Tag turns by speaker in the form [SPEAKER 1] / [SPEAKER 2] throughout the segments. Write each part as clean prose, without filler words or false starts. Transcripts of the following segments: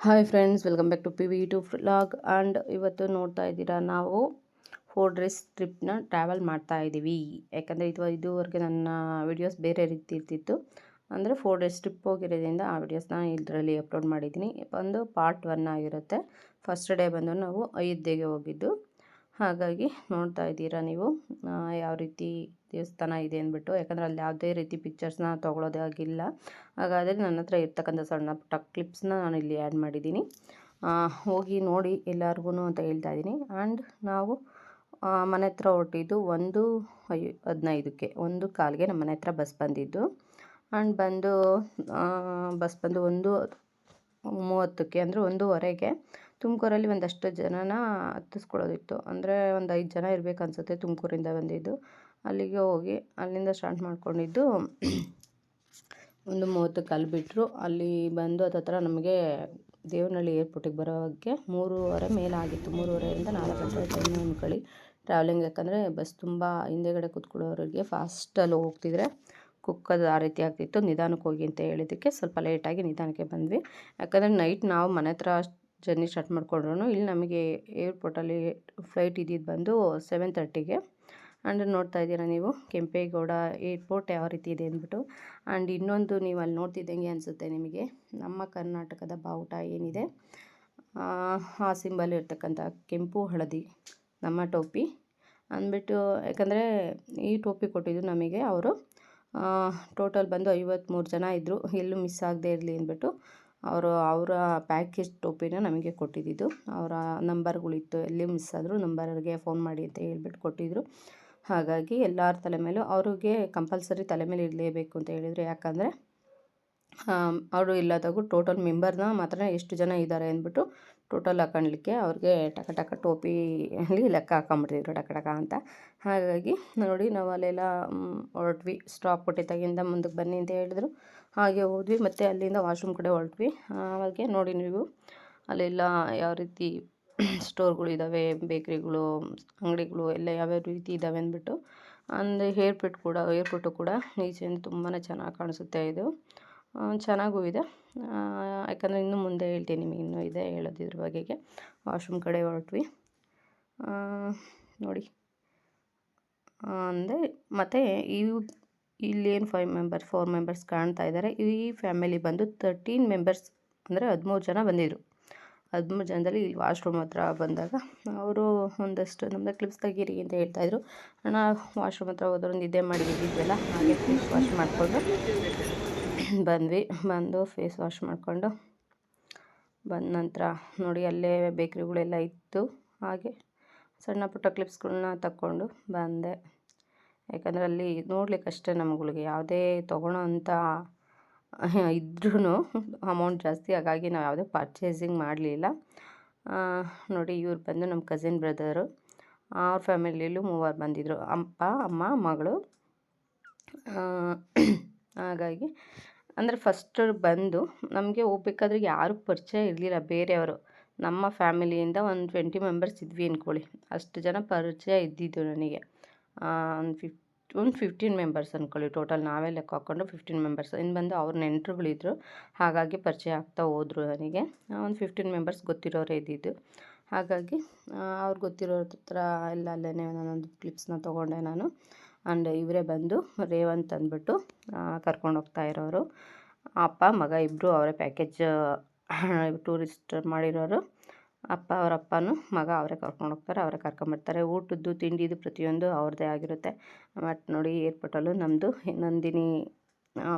[SPEAKER 1] Hi friends, welcome back to PV2 vlog. And ಇವತ್ತು ನೋಡ್ತಾ ಇದ್ದೀರಾ, ನಾವು 4 ಡೇಸ್ ಟ್ರಿಪ್ನ ಟ್ರಾವೆಲ್ ಮಾಡ್ತಾ ಇದ್ದೀವಿ. ಯಾಕಂದರೆ ಇದುವರೆಗೆ ನನ್ನ ವಿಡಿಯೋಸ್ ಬೇರೆ ರೀತಿ ಇರ್ತಿತ್ತು. ಅಂದರೆ 4 ಡೇಸ್ ಟ್ರಿಪ್ ಹೋಗಿರೋದ್ರಿಂದ ಆ ವಿಡಿಯೋಸ್ನ ಇದರಲ್ಲಿ ಅಪ್ಲೋಡ್ ಮಾಡಿದ್ದೀನಿ. ಒಂದು ಪಾರ್ಟ್ 1 ಆಗಿರುತ್ತೆ. ಫಸ್ಟ್ ಡೇ ಬಂದು ನಾವು ಅಯೋಧ್ಯೆಗೆ ಹೋಗಿದ್ದು. ಹಾಗಾಗಿ ನೋಡ್ತಾ ಇದ್ದೀರಾ ನೀವು ಯಾವ ರೀತಿ ದೇವಸ್ಥಾನ ಇದೆ ಅಂದ್ಬಿಟ್ಟು. ಯಾಕಂದರೆ ಅಲ್ಲಿ ಯಾವುದೇ ರೀತಿ ಪಿಕ್ಚರ್ಸ್ನ ತೊಗೊಳೋದಾಗಿಲ್ಲ. ಹಾಗಾದರೆ ನನ್ನ ಹತ್ರ ಇರ್ತಕ್ಕಂಥ ಸಣ್ಣ ಪುಟ್ಟ ಕ್ಲಿಪ್ಸ್ನ ನಾನು ಇಲ್ಲಿ ಆ್ಯಡ್ ಮಾಡಿದ್ದೀನಿ. ಹೋಗಿ ನೋಡಿ ಎಲ್ಲರಿಗೂ ಅಂತ ಹೇಳ್ತಾ ಇದ್ದೀನಿ. ಆ್ಯಂಡ್ ನಾವು ಮನೆ ಹತ್ರ ಹೊರಟಿದ್ದು 1:15ಕ್ಕೆ, 1:15ಗೆ ನಮ್ಮ ಮನೆ ಹತ್ರ ಬಸ್ ಬಂದಿದ್ದು. ಆ್ಯಂಡ್ ಬಸ್ ಬಂದು 1:30ಕ್ಕೆ, ಅಂದರೆ 1:15ಗೆ ತುಮಕೂರಲ್ಲಿ ಒಂದಷ್ಟು ಜನನ ಹತ್ತಿಸ್ಕೊಳ್ಳೋದಿತ್ತು. ಅಂದರೆ ಒಂದು 5 ಜನ ಇರಬೇಕು ಅನಿಸುತ್ತೆ, ತುಮಕೂರಿಂದ ಬಂದಿದ್ದು. ಅಲ್ಲಿಗೆ ಹೋಗಿ ಅಲ್ಲಿಂದ ಸ್ಟಾರ್ಟ್ ಮಾಡ್ಕೊಂಡಿದ್ದು 1:30ಕ್ಕೆ ಅಲ್ಲಿ ಬಿಟ್ಟರು. ಅಲ್ಲಿ ಬಂದು ಹತ್ತತ್ರ ನಮಗೆ ದೇವನಹಳ್ಳಿ ಏರ್ಪೋರ್ಟಿಗೆ ಬರೋಕ್ಕೆ 3:30 ಮೇಲಾಗಿತ್ತು. 3:30ರಿಂದ 4 ಗಂಟೆ ಟೈಮ್ ಅಂದ್ಕೊಳ್ಳಿ ಟ್ರಾವೆಲಿಂಗ್. ಯಾಕಂದರೆ ಬಸ್ ತುಂಬ ಹಿಂದೆಗಡೆ ಕೂತ್ಕೊಳ್ಳೋರಿಗೆ ಫಾಸ್ಟಲ್ಲಿ ಹೋಗ್ತಿದ್ರೆ ಕುಕ್ಕದು ಆ ರೀತಿ ಆಗ್ತಿತ್ತು. ನಿಧಾನಕ್ಕೆ ಹೋಗಿ ಅಂತ ಹೇಳಿದ್ದಕ್ಕೆ ಸ್ವಲ್ಪ ಲೇಟಾಗಿ ನಿಧಾನಕ್ಕೆ ಬಂದ್ವಿ. ಯಾಕಂದರೆ ನೈಟ್ ನಾವು ಮನೆ ಹತ್ರ ಜರ್ನಿ ಸ್ಟಾರ್ಟ್ ಮಾಡ್ಕೊಂಡ್ರು ಇಲ್ಲಿ ನಮಗೆ ಏರ್ಪೋರ್ಟಲ್ಲಿ ಫ್ಲೈಟ್ ಇದ್ದಿದ್ದು ಬಂದು 7:30ಗೆ. ಆ್ಯಂಡ್ ನೋಡ್ತಾ ಇದ್ದೀರಾ ನೀವು ಕೆಂಪೇಗೌಡ ಏರ್ಪೋರ್ಟ್ ಯಾವ ರೀತಿ ಇದೆ ಅಂದ್ಬಿಟ್ಟು. ಆ್ಯಂಡ್ ಇನ್ನೊಂದು ನೀವು ಅಲ್ಲಿ ನೋಡ್ತಿದ್ದಂಗೆ ಅನಿಸುತ್ತೆ ನಿಮಗೆ, ನಮ್ಮ ಕರ್ನಾಟಕದ ಬಾವುಟ ಏನಿದೆ ಆ ಸಿಂಬಲ್ ಇರ್ತಕ್ಕಂಥ ಕೆಂಪು ಹಳದಿ ನಮ್ಮ ಟೋಪಿ ಅಂದ್ಬಿಟ್ಟು. ಯಾಕಂದರೆ ಈ ಟೋಪಿ ಕೊಟ್ಟಿದ್ದು ನಮಗೆ ಅವರು ಟೋಟಲ್ ಬಂದು 53 ಜನ ಇದ್ದರು, ಎಲ್ಲೂ ಮಿಸ್ ಆಗದೆ ಇರಲಿ ಅಂದ್ಬಿಟ್ಟು ಅವರ ಪ್ಯಾಕೇಜ್ ಟೋಪಿನ ನಮಗೆ ಕೊಟ್ಟಿದ್ದು. ಅವರ ನಂಬರ್ಗಳಿತ್ತು, ಎಲ್ಲಿ ಮಿಸ್ ಆದರೂ ನಂಬರ್ಗೆ ಫೋನ್ ಮಾಡಿ ಅಂತ ಹೇಳ್ಬಿಟ್ಟು ಕೊಟ್ಟಿದ್ದರು. ಹಾಗಾಗಿ ಎಲ್ಲರ ತಲೆ ಮೇಲೂ ಅವ್ರಿಗೆ ಕಂಪಲ್ಸರಿ ತಲೆ ಮೇಲೆ ಇರಲೇಬೇಕು ಅಂತ ಹೇಳಿದರು. ಯಾಕಂದರೆ ಅವರು ಇಲ್ಲದಾಗೂ ಟೋಟಲ್ ಮೆಂಬರ್ನ ಮಾತ್ರ ಎಷ್ಟು ಜನ ಇದ್ದಾರೆ ಅಂದ್ಬಿಟ್ಟು ಟೋಟಲ್ ಹಾಕೊಳ್ಳಿಕ್ಕೆ ಅವ್ರಿಗೆ ಟಕ ಟೋಪಿಯಲ್ಲಿ ಲೆಕ್ಕ ಹಾಕೊಂಬಿಟ್ಟಿದ್ರು ಟಕ ಅಂತ. ಹಾಗಾಗಿ ನೋಡಿ ನಾವು ಅಲ್ಲೆಲ್ಲ ಹೊರಟ್ವಿ. ಸ್ಟಾಪ್ ಕೊಟ್ಟಿದ್ದಾಗಿಂದ ಮುಂದಕ್ಕೆ ಬನ್ನಿ ಅಂತ ಹೇಳಿದ್ರು. ಹಾಗೆ ಹೋದ್ವಿ. ಮತ್ತು ಅಲ್ಲಿಂದ ವಾಶ್ರೂಮ್ ಕಡೆ ಹೊರಟ್ವಿ. ಹಾಗೆ ನೋಡಿ ನೀವು ಅಲ್ಲೆಲ್ಲ ಯಾವ ರೀತಿ ಸ್ಟೋರ್ಗಳಿದ್ದಾವೆ, ಬೇಕ್ರಿಗಳು, ಅಂಗಡಿಗಳು ಎಲ್ಲ ಯಾವ್ಯಾವ ರೀತಿ ಇದ್ದಾವೆ ಅಂದ್ಬಿಟ್ಟು. ಅಂದರೆ ಏರ್ಪೋರ್ಟು ಕೂಡ ಈಚೆಯಿಂದ ತುಂಬಾ ಚೆನ್ನಾಗಿ ಕಾಣಿಸುತ್ತೆ. ಇದು ಚೆನ್ನಾಗೂ ಇದೆ. ಯಾಕಂದರೆ ಇನ್ನು ಮುಂದೆ ಹೇಳ್ತೀನಿ ನಿಮಗೆ, ಇನ್ನೂ ಇದೆ ಹೇಳೋದಿದ್ರ ಬಗೆಗೆ. ವಾಶ್ರೂಮ್ ಕಡೆ ಹೊರಟ್ವಿ ನೋಡಿ. ಅಂದರೆ ಮತ್ತು ಇಲ್ಲೇನು 4 ಮೆಂಬರ್ಸ್ ಕಾಣ್ತಾ ಇದ್ದಾರೆ. ಈ ಫ್ಯಾಮಿಲಿ ಬಂದು 13 ಮೆಂಬರ್ಸ್, ಅಂದರೆ 13 ಜನ ಬಂದಿದ್ದರು. 13 ಜನದಲ್ಲಿ ಇಲ್ಲಿ ವಾಶ್ರೂಮ್ ಹತ್ರ ಬಂದಾಗ ಅವರು ಒಂದಷ್ಟು ನಮ್ಮದು ಕ್ಲಿಪ್ಸ್ ತೆಗೀರಿ ಅಂತ ಹೇಳ್ತಾಯಿದ್ರು. ವಾಶ್ರೂಮ್ ಹತ್ರ ಹೋದ್ರು ನಿದ್ದೆ ಮಾಡಿದ್ದಿದ್ವಲ್ಲ, ಹಾಗೆ ಫೇಸ್ ವಾಶ್ ಮಾಡಿಕೊಂಡು ಬಂದ್ವಿ. ಬಂದು ಫೇಸ್ ವಾಶ್ ಮಾಡಿಕೊಂಡು ಬಂದ ನಂತರ ನೋಡಿ ಅಲ್ಲೇ ಬೇಕ್ರಿಗಳೆಲ್ಲ ಇತ್ತು. ಹಾಗೆ ಸಣ್ಣ ಪುಟ್ಟ ಕ್ಲಿಪ್ಸ್ಗಳನ್ನ ತಕ್ಕೊಂಡು ಬಂದೆ. ಯಾಕಂದರೆ ಅಲ್ಲಿ ನೋಡ್ಲಿಕ್ಕಷ್ಟೇ ನಮ್ಗಳಿಗೆ ಯಾವುದೇ ತೊಗೊಳೋ ಅಂಥ ಇದ್ರೂ ಅಮೌಂಟ್ ಜಾಸ್ತಿ. ಹಾಗಾಗಿ ನಾವು ಯಾವುದೇ ಪರ್ಚೇಸಿಂಗ್ ಮಾಡಲಿಲ್ಲ. ನೋಡಿ ಇವ್ರು ಬಂದು ನಮ್ಮ ಕಸಿನ್ ಬ್ರದರು. ಅವ್ರ ಫ್ಯಾಮಿಲಿಯಲ್ಲೂ 3 ಬಂದಿದ್ದರು, ಅಪ್ಪ, ಅಮ್ಮ, ಮಗಳು. ಹಾಗಾಗಿ ಅಂದರೆ ಫಸ್ಟ್ ಬಂದು ನಮಗೆ ಹೋಗ್ಬೇಕಾದ್ರೆ ಯಾರೂ ಪರಿಚಯ ಇರಲಿಲ್ಲ ಬೇರೆಯವರು. ನಮ್ಮ ಫ್ಯಾಮಿಲಿಯಿಂದ ಒಂದು 20 ಮೆಂಬರ್ಸ್ ಇದ್ವಿ ಅಂದ್ಕೊಳ್ಳಿ. ಅಷ್ಟು ಜನ ಪರಿಚಯ ಇದ್ದಿದ್ದು ನನಗೆ. ಒಂದು 15 ಮೆಂಬರ್ಸ್ ಅಂದ್ಕೊಳ್ಳಿ ಟೋಟಲ್. ನಾವೇ ಲೆಕ್ಕ ಹಾಕ್ಕೊಂಡು 15 ಮೆಂಬರ್ಸ್. ಇನ್ನು ಬಂದು ಅವ್ರ ನೆಂಟರುಗಳಿದ್ರು, ಹಾಗಾಗಿ ಪರಿಚಯ ಆಗ್ತಾ ಹೋದರು ನನಗೆ. ಒಂದು 15 ಮೆಂಬರ್ಸ್ ಗೊತ್ತಿರೋರೇ ಇದ್ದಿದ್ದು. ಹಾಗಾಗಿ ಅವ್ರು ಗೊತ್ತಿರೋರ ಹತ್ರ ಎಲ್ಲ ಅಲ್ಲೇ ನಾನೊಂದು ಕ್ಲಿಪ್ಸ್ನ ತೊಗೊಂಡೆ ನಾನು. ಆ್ಯಂಡ್ ಇವರೇ ಬಂದು ರೇವಂತ್ ಅಂದ್ಬಿಟ್ಟು ಕರ್ಕೊಂಡು ಹೋಗ್ತಾ ಇರೋರು. ಅಪ್ಪ ಮಗ ಇಬ್ಬರು ಅವರೇ ಪ್ಯಾಕೇಜ್ ಟೂರಿಸ್ಟ್ ಮಾಡಿರೋರು. ಅವರ ಅಪ್ಪನೂ ಮಗ ಅವರೇ ಕರ್ಕೊಂಡು ಹೋಗ್ತಾರೆ, ಅವರೇ ಕರ್ಕೊಂಬರ್ತಾರೆ. ಊಟದ್ದು ತಿಂಡಿದು ಪ್ರತಿಯೊಂದು ಅವ್ರದ್ದೇ ಆಗಿರುತ್ತೆ. ಮತ್ತು ನೋಡಿ ಏರ್ಪೋರ್ಟಲ್ಲೂ ನಮ್ಮದು ನಂದಿನಿ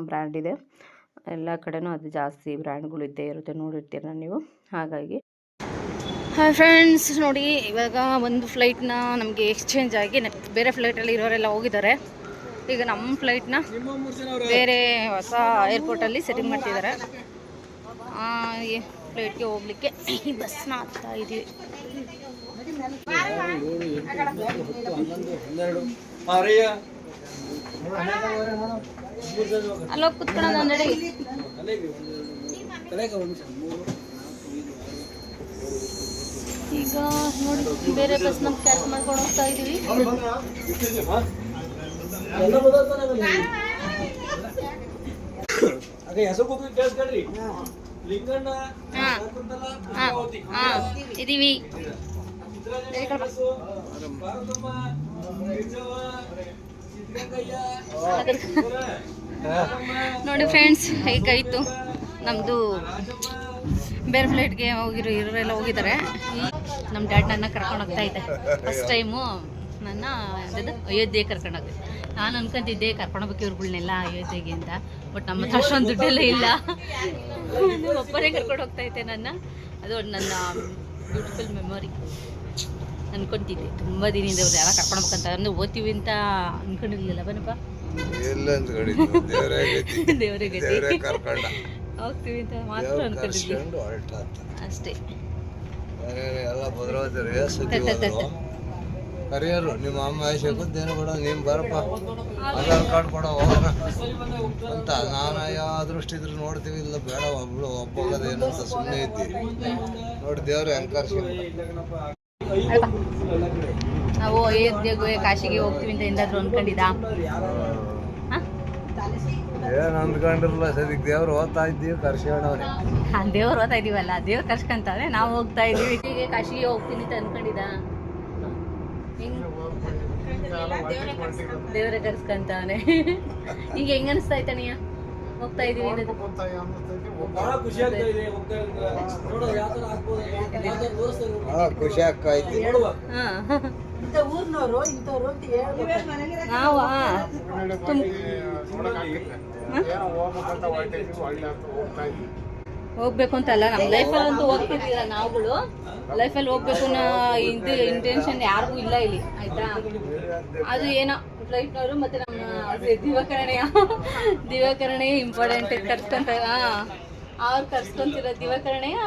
[SPEAKER 1] ಬ್ರ್ಯಾಂಡ್ ಇದೆ. ಎಲ್ಲ ಕಡೆನೂ ಅದು ಜಾಸ್ತಿ ಬ್ರ್ಯಾಂಡ್ಗಳು ಇದ್ದೇ ಇರುತ್ತೆ, ನೋಡಿರ್ತೀರ ನೀವು. ಹಾಗಾಗಿ ಹಾಯ್ ಫ್ರೆಂಡ್ಸ್, ನೋಡಿ ಇವಾಗ ಒಂದು ಫ್ಲೈಟ್ನ ನಮಗೆ ಎಕ್ಸ್ಚೇಂಜ್ ಆಗಿ ಬೇರೆ ಫ್ಲೈಟಲ್ಲಿ ಇರೋರೆಲ್ಲ ಹೋಗಿದ್ದಾರೆ. ಈಗ ನಮ್ಮ ಫ್ಲೈಟ್ನ ಬೇರೆ ಹೊಸ ಏರ್ಪೋರ್ಟಲ್ಲಿ ಸೆಟ್ಟಿಂಗ್ ಮಾಡ್ತಿದ್ದಾರೆ. ಈ ಫ್ಲೈಟ್ಗೆ ಹೋಗ್ಲಿಕ್ಕೆ ಈ ಬಸ್ನ ಹತ್ತಾ ಇದ್ದೀವಿ. ಅಲ್ಲೋಗಿ ಕುತ್ಕೊಳ್ಳೋದು ಅಂದಡಿ. ಈಗ ನೋಡಿ ಬೇರೆ ಬಸ್ನ ಕ್ಯಾಚ್ ಮಾಡ್ಕೊಂಡು ಹೋಗ್ತಾ ಇದ್ದೀವಿ. ಇದೀವಿ ನೋಡಿ ಫ್ರೆಂಡ್ಸ್, ಹೇಗಾಯಿತು ನಮ್ಮದು. ಬೇರೆ ಫ್ಲೈಟ್ಗೆ ಇವರೆಲ್ಲ ಹೋಗಿದ್ದಾರೆ. ನಮ್ಮ ಡ್ಯಾಡ್ ನನ್ನ ಕರ್ಕೊಂಡು ಹೋಗ್ತಾ ಇದ್ದೆ. ಫಸ್ಟ್ ಟೈಮು ನನ್ನ ಅಯೋಧ್ಯೆಗೆ ಕರ್ಕೊಂಡು ಹೋಗ್ತಿದ್ದೆ. ನಾನು ಅನ್ಕೊಂತಿದ್ದೆ ಕರ್ಕೊಂಡು ಹೋಗ್ಬೇಕು ಇವ್ರುಗಳ್ನೆಲ್ಲ ಅಯೋಧ್ಯೆಗೆ ಅಂತ. ಬಟ್ ನಮ್ಮ ಹತ್ರ ಅಷ್ಟೊಂದು ದುಡ್ಡೆಲ್ಲ ಇಲ್ಲ. ಒಬ್ಬರೇ ಕರ್ಕೊಂಡು ಹೋಗ್ತಾ ಇದ್ದೆ ನನ್ನ. ಅದು ನನ್ನ ಬ್ಯೂಟಿಫುಲ್ ಮೆಮೊರಿ ಅನ್ಕೊಂತಿದ್ದೆ. ತುಂಬ ದಿನದಿಂದ ಅವ್ರು ಯಾವಾಗ ಕರ್ಕೊಂಡು ಹೋಗ್ಬೇಕಂತ ಅಂದ್ರೆ ಓದ್ತೀವಿ ಅಂತ ಅನ್ಕೊಂಡಿರ್ಲಿಲ್ಲ. ಬನ್ನಪ್ಪ ದೇವರೇ ಗತಿ ಹೋಗ್ತೀವಿ ಅಂತ ಮಾತ್ರ ಅನ್ಕೊಂಡಿದ್ವಿ ಅಷ್ಟೇ.
[SPEAKER 2] ಕರಿಯರು ನಿಮ್ಮ ಅಮ್ಮ ಶಕುದ್ದೇನು ಕೂಡ ನೀನು ಬರಪ್ಪ ಆಧಾರ್ ಕಾರ್ಡ್ ಕೊಡೋ ಹೋಗೋಣ ಅಂತ. ನಾನು ಯಾವ ದೃಷ್ಟಿ ಇದ್ರು ನೋಡ್ತೀವಿ, ಇಲ್ಲ ಬೇಡ ಒಬ್ಳು ಒಪ್ಪೋಗೋದೇನು ಅಂತ ಸುಮ್ಮನೆ ಇದ್ದೀವಿ. ನೋಡಿ ದೇವ್ರು ಹೆಂಗೆ
[SPEAKER 1] ನಾವು ಅಯೋಧ್ಯೆಗೆ ಕಾಶಿಗೆ ಹೋಗ್ತೀವಿ ಅಂತ ಎಂದಾದ್ರು ಅನ್ಕೊಂಡಿದ್ದ?
[SPEAKER 2] ಏನು ಅಂದ್ಕೊಂಡಿರಲ್ಲ. ಸದ್ಯಕ್ಕೆ ದೇವ್ರು ಓದ್ತಾ ಇದ್ದೀವಿ, ಕರ್ಸ್ಕೊಂಡವ್ರೆ.
[SPEAKER 1] ದೇವ್ರು ಓದ್ತಾ ಇದೀವಲ್ಲ, ದೇವ್ರು ಕರ್ಸ್ಕೊಂತವ್ರೆ, ನಾವು ಹೋಗ್ತಾ ಇದೀವಿ. ಹೀಗೆ ಕಾಶಿಗೆ ಹೋಗ್ತೀನಿ ಅಂತ ಅನ್ಕೊಂಡಿದ್ದ? ದೇವರೇ ಕರ್ಸ್ಕೊಂತವನೆ. ಈಗ ಹೆಂಗ ಅನಿಸ್ತಾ ಐತ ನೀ ಹೋಗ್ತಾ ಇದೀವಿ ಅನ್ನೋದು?
[SPEAKER 2] ಖುಷಿ ಆಗ್ತೈತಿ.
[SPEAKER 1] ನಾವು ಹೋಗ್ಬೇಕು ಅಂತಲ್ಲ, ನಮ್ಮ ಲೈಫಲ್ಲಿ ಅಂತೂ ಹೋಗ್ತಿದ್ದೀರ. ನಾವುಗಳು ಲೈಫಲ್ಲಿ ಹೋಗ್ಬೇಕು ಅನ್ನೋ ಇಂಟೆನ್ಷನ್ ಯಾರಿಗೂ ಇಲ್ಲ ಇಲ್ಲಿ, ಆಯ್ತಾ? ಅದು ಏನೋ ಫ್ಲೈಟ್ನವರು ಮತ್ತೆ ನಮ್ಮ ದಿವಾಕರಣೆಯ ಇಂಪಾರ್ಟೆಂಟ್ ಕರ್ಸ್ಕೊಂತ ಅವ್ರು ಕರ್ಸ್ಕೊಂತಿರೋ ದಿವಾಕರಣೆಯ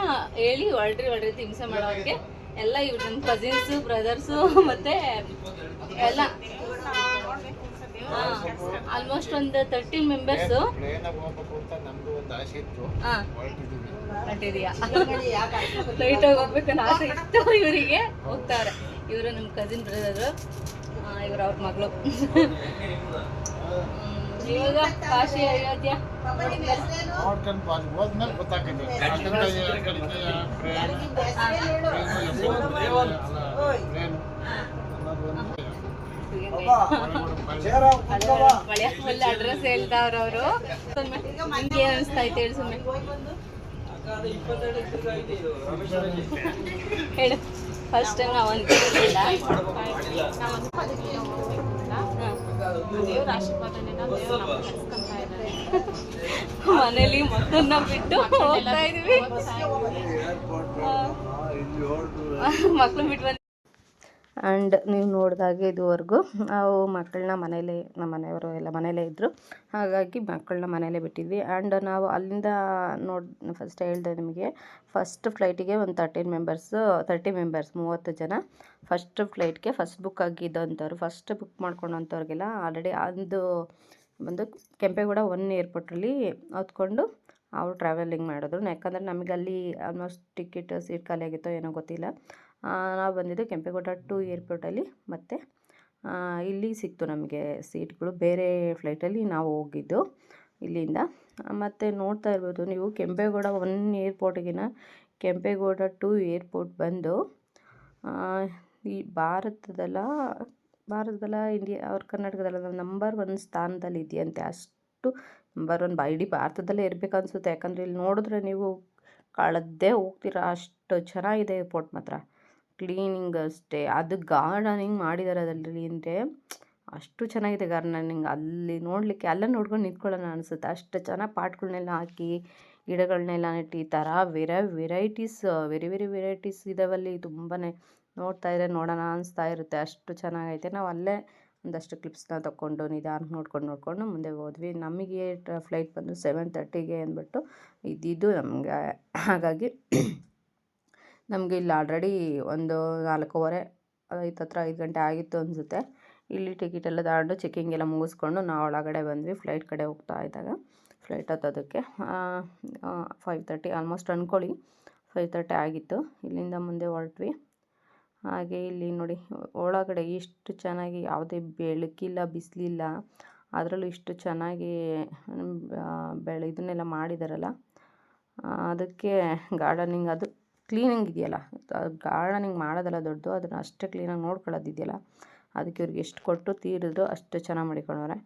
[SPEAKER 1] ಹೇಳಿ ಹೊರಡ್ರಿ ಹಿಂಸೆ ಮಾಡೋಕ್ಕೆ ಎಲ್ಲ. ಇವ್ರು ನಮ್ಮ ಕಸಿನ್ಸು, ಬ್ರದರ್ಸು ಮತ್ತೆ ಎಲ್ಲ ಆಲ್ಮೋಸ್ಟ್ ಒಂದು 30 ಮೆಂಬರ್ಸು. ಹೊರಟಿದೀಯಾ? ಫ್ಲೈಟ್ ಹೋಗ್ಬೇಕನ್ನೋ ಆಸೆ ಇತ್ತು ಇವರಿಗೆ. ಹೋಗ್ತಾವ್ರೆ. ಇವರು ನಮ್ಮ ಕಸಿನ್ ಬ್ರದರು, ಇವರು ಅವ್ರ ಮಗಳು. ಇವಾಗ ಕಾಶಿ ಅಯೋಧ್ಯ ಫುಲ್ ಅಡ್ರೆಸ್ ಹೇಳ್ತಾವ್ರ ಅವರು. ನಿಮ್ಗೆ ಏನ್ ಅನಿಸ್ತಾ ಐತೆ ಹೇಳಿ ಸುಮ್ಮನೆ ಹೇಳು. ಫಸ್ಟ್ ಟೈಮ್ ನಾವು ಅಂತಿರಲಿಲ್ಲ. ಮನೇಲಿ ಮಕ್ಕಳನ್ನ ಬಿಟ್ಟು ಹೋಗ್ತಾ ಇದೀವಿ. ಮಕ್ಕಳು ಬಿಟ್ಟು ಬಂದು ಆ್ಯಂಡ್ ನೀವು ನೋಡಿದಾಗೆ ಇದುವರೆಗೂ ನಾವು ಮಕ್ಕಳನ್ನ ಮನೇಲಿ, ನಮ್ಮ ಮನೆಯವರು ಎಲ್ಲ ಮನೇಲೇ ಇದ್ದರು. ಹಾಗಾಗಿ ಮಕ್ಕಳನ್ನ ಮನೇಲೇ ಬಿಟ್ಟಿದ್ವಿ. ಆ್ಯಂಡ್ ನಾವು ಅಲ್ಲಿಂದ ಫಸ್ಟ್ ಹೇಳಿದೆ ನಿಮಗೆ, ಫಸ್ಟ್ ಫ್ಲೈಟಿಗೆ ಒಂದು 30 ಮೆಂಬರ್ಸ್ 30 ಜನ ಫಸ್ಟ್ ಫ್ಲೈಟ್ಗೆ ಫಸ್ಟ್ ಬುಕ್ ಆಗಿದ್ದೋಂಥವ್ರು. ಫಸ್ಟ್ ಬುಕ್ ಮಾಡ್ಕೊಂಡಂಥವ್ರಿಗೆಲ್ಲ ಆಲ್ರೆಡಿ ಅದು ಬಂದು ಕೆಂಪೇಗೌಡ 1 ಏರ್ಪೋರ್ಟಲ್ಲಿ ಹೊತ್ಕೊಂಡು ಅವ್ರು ಟ್ರಾವೆಲಿಂಗ್ ಮಾಡಿದ್ರು. ಯಾಕಂದರೆ ನಮಗೆ ಅಲ್ಲಿ ಆಲ್ಮೋಸ್ಟ್ ಟಿಕೆಟ್ ಸೀಟ್ ಖಾಲಿ ಆಗಿತ್ತೋ ಏನೋ ಗೊತ್ತಿಲ್ಲ. ನಾವು ಬಂದಿದ್ದು ಕೆಂಪೇಗೌಡ 2 ಏರ್ಪೋರ್ಟಲ್ಲಿ. ಮತ್ತು ಇಲ್ಲಿ ಸಿಕ್ತು ನಮಗೆ ಸೀಟ್ಗಳು. ಬೇರೆ ಫ್ಲೈಟಲ್ಲಿ ನಾವು ಹೋಗಿದ್ದು ಇಲ್ಲಿಂದ. ಮತ್ತು ನೋಡ್ತಾ ಇರ್ಬೋದು ನೀವು, ಕೆಂಪೇಗೌಡ 1 ಏರ್ಪೋರ್ಟಿಗಿನ ಕೆಂಪೇಗೌಡ 2 ಏರ್ಪೋರ್ಟ್ ಬಂದು ಈ ಭಾರತದಲ್ಲ ಇಂಡಿಯಾ ಅವ್ರ ಕರ್ನಾಟಕದಲ್ಲ ನಂಬರ್ 1 ಸ್ಥಾನದಲ್ಲಿ ಇದೆಯಂತೆ. ಅಷ್ಟು ನಂಬರ್ 1 ಇಡೀ ಭಾರತದಲ್ಲೇ ಇರಬೇಕು ಅನಿಸುತ್ತೆ. ಯಾಕಂದರೆ ಇಲ್ಲಿ ನೋಡಿದ್ರೆ ನೀವು ಕಳೆದೇ ಹೋಗ್ತೀರಾ, ಅಷ್ಟು ಚೆನ್ನಾಗಿದೆ ಏರ್ಪೋರ್ಟ್ ಮಾತ್ರ. ಕ್ಲೀನಿಂಗ್ ಅಷ್ಟೇ, ಅದು ಗಾರ್ಡನಿಂಗ್ ಮಾಡಿದ್ದಾರೆ ಅದರಲ್ಲಿ. ಅಂದರೆ ಅಷ್ಟು ಚೆನ್ನಾಗಿದೆ ಗಾರ್ಡನಿಂಗ್. ಅಲ್ಲಿ ನೋಡಲಿಕ್ಕೆ ಎಲ್ಲ ನೋಡ್ಕೊಂಡು ನಿಂತ್ಕೊಳ್ಳೋಣ ಅನಿಸುತ್ತೆ. ಅಷ್ಟು ಚೆನ್ನಾಗಿ ಪಾಟ್ಗಳನ್ನೆಲ್ಲ ಹಾಕಿ ಗಿಡಗಳನ್ನೆಲ್ಲ ನೆಟ್ಟು ಈ ಥರ ವೆರೈಟೀಸ್ ಇದಾವಲ್ಲಿ. ತುಂಬಾ ನೋಡ್ತಾ ಇದ್ರೆ ನೋಡೋಣ ಅನಿಸ್ತಾ ಇರುತ್ತೆ, ಅಷ್ಟು ಚೆನ್ನಾಗೈತೆ. ನಾವು ಅಲ್ಲೇ ಒಂದಷ್ಟು ಕ್ಲಿಪ್ಸ್ನ ತಗೊಂಡು ನಿಧಾನಕ್ಕೆ ನೋಡ್ಕೊಂಡು ಮುಂದೆ ಹೋದ್ವಿ. ನಮಗೆ ಫ್ಲೈಟ್ ಬಂದು 7:30ಗೆ ಅಂದ್ಬಿಟ್ಟು ಇದ್ದಿದ್ದು ನಮಗೆ. ಹಾಗಾಗಿ ನಮಗೆ ಇಲ್ಲಿ ಆಲ್ರೆಡಿ ಒಂದು 4:15 5 ಗಂಟೆ ಆಗಿತ್ತು ಅನಿಸುತ್ತೆ. ಇಲ್ಲಿ ಟಿಕೆಟ್ ಎಲ್ಲ ತಗೊಂಡು ಚೆಕ್ಕಿಂಗ್ ಎಲ್ಲ ಮುಗಿಸ್ಕೊಂಡು ನಾವು ಒಳಗಡೆ ಬಂದ್ವಿ. ಫ್ಲೈಟ್ ಕಡೆ ಹೋಗ್ತಾ ಇದ್ದಾಗ ಫ್ಲೈಟ್ ಹತ್ತೋದಕ್ಕೆ 5:30 ಆಲ್ಮೋಸ್ಟ್ ಅಂದ್ಕೊಳ್ಳಿ 5:30 ಆಗಿತ್ತು. ಇಲ್ಲಿಂದ ಮುಂದೆ ಹೊರಟ್ವಿ. ಹಾಗೆ ಇಲ್ಲಿ ನೋಡಿ ಒಳಗಡೆ ಇಷ್ಟು ಚೆನ್ನಾಗಿ ಯಾವುದೇ ಬೆಳಕಿಲ್ಲ, ಬಿಸಿಲಿಲ್ಲ, ಅದರಲ್ಲೂ ಇಷ್ಟು ಚೆನ್ನಾಗಿ ಇದನ್ನೆಲ್ಲ ಮಾಡಿದಾರಲ್ಲ. ಅದಕ್ಕೆ ಗಾರ್ಡನಿಂಗ್ ಅದು ಕ್ಲೀನಿಂಗ್ ಇದೆಯಲ್ಲ, ಗಾರ್ಡನಿಂಗ್ ಮಾಡೋದೆಲ್ಲ ದೊಡ್ಡದು, ಅದನ್ನು ಅಷ್ಟೇ ಕ್ಲೀನಾಗಿ ನೋಡ್ಕೊಳ್ಳೋದಿದೆಯಲ್ಲ, ಅದಕ್ಕೆ ಇವ್ರಿಗೆ ಎಷ್ಟು ಕೊಟ್ಟು ತೀರಿದ್ರು ಅಷ್ಟು ಚೆನ್ನಾಗಿ ಮಾಡಿಕೊಂಡವ್ರೆ.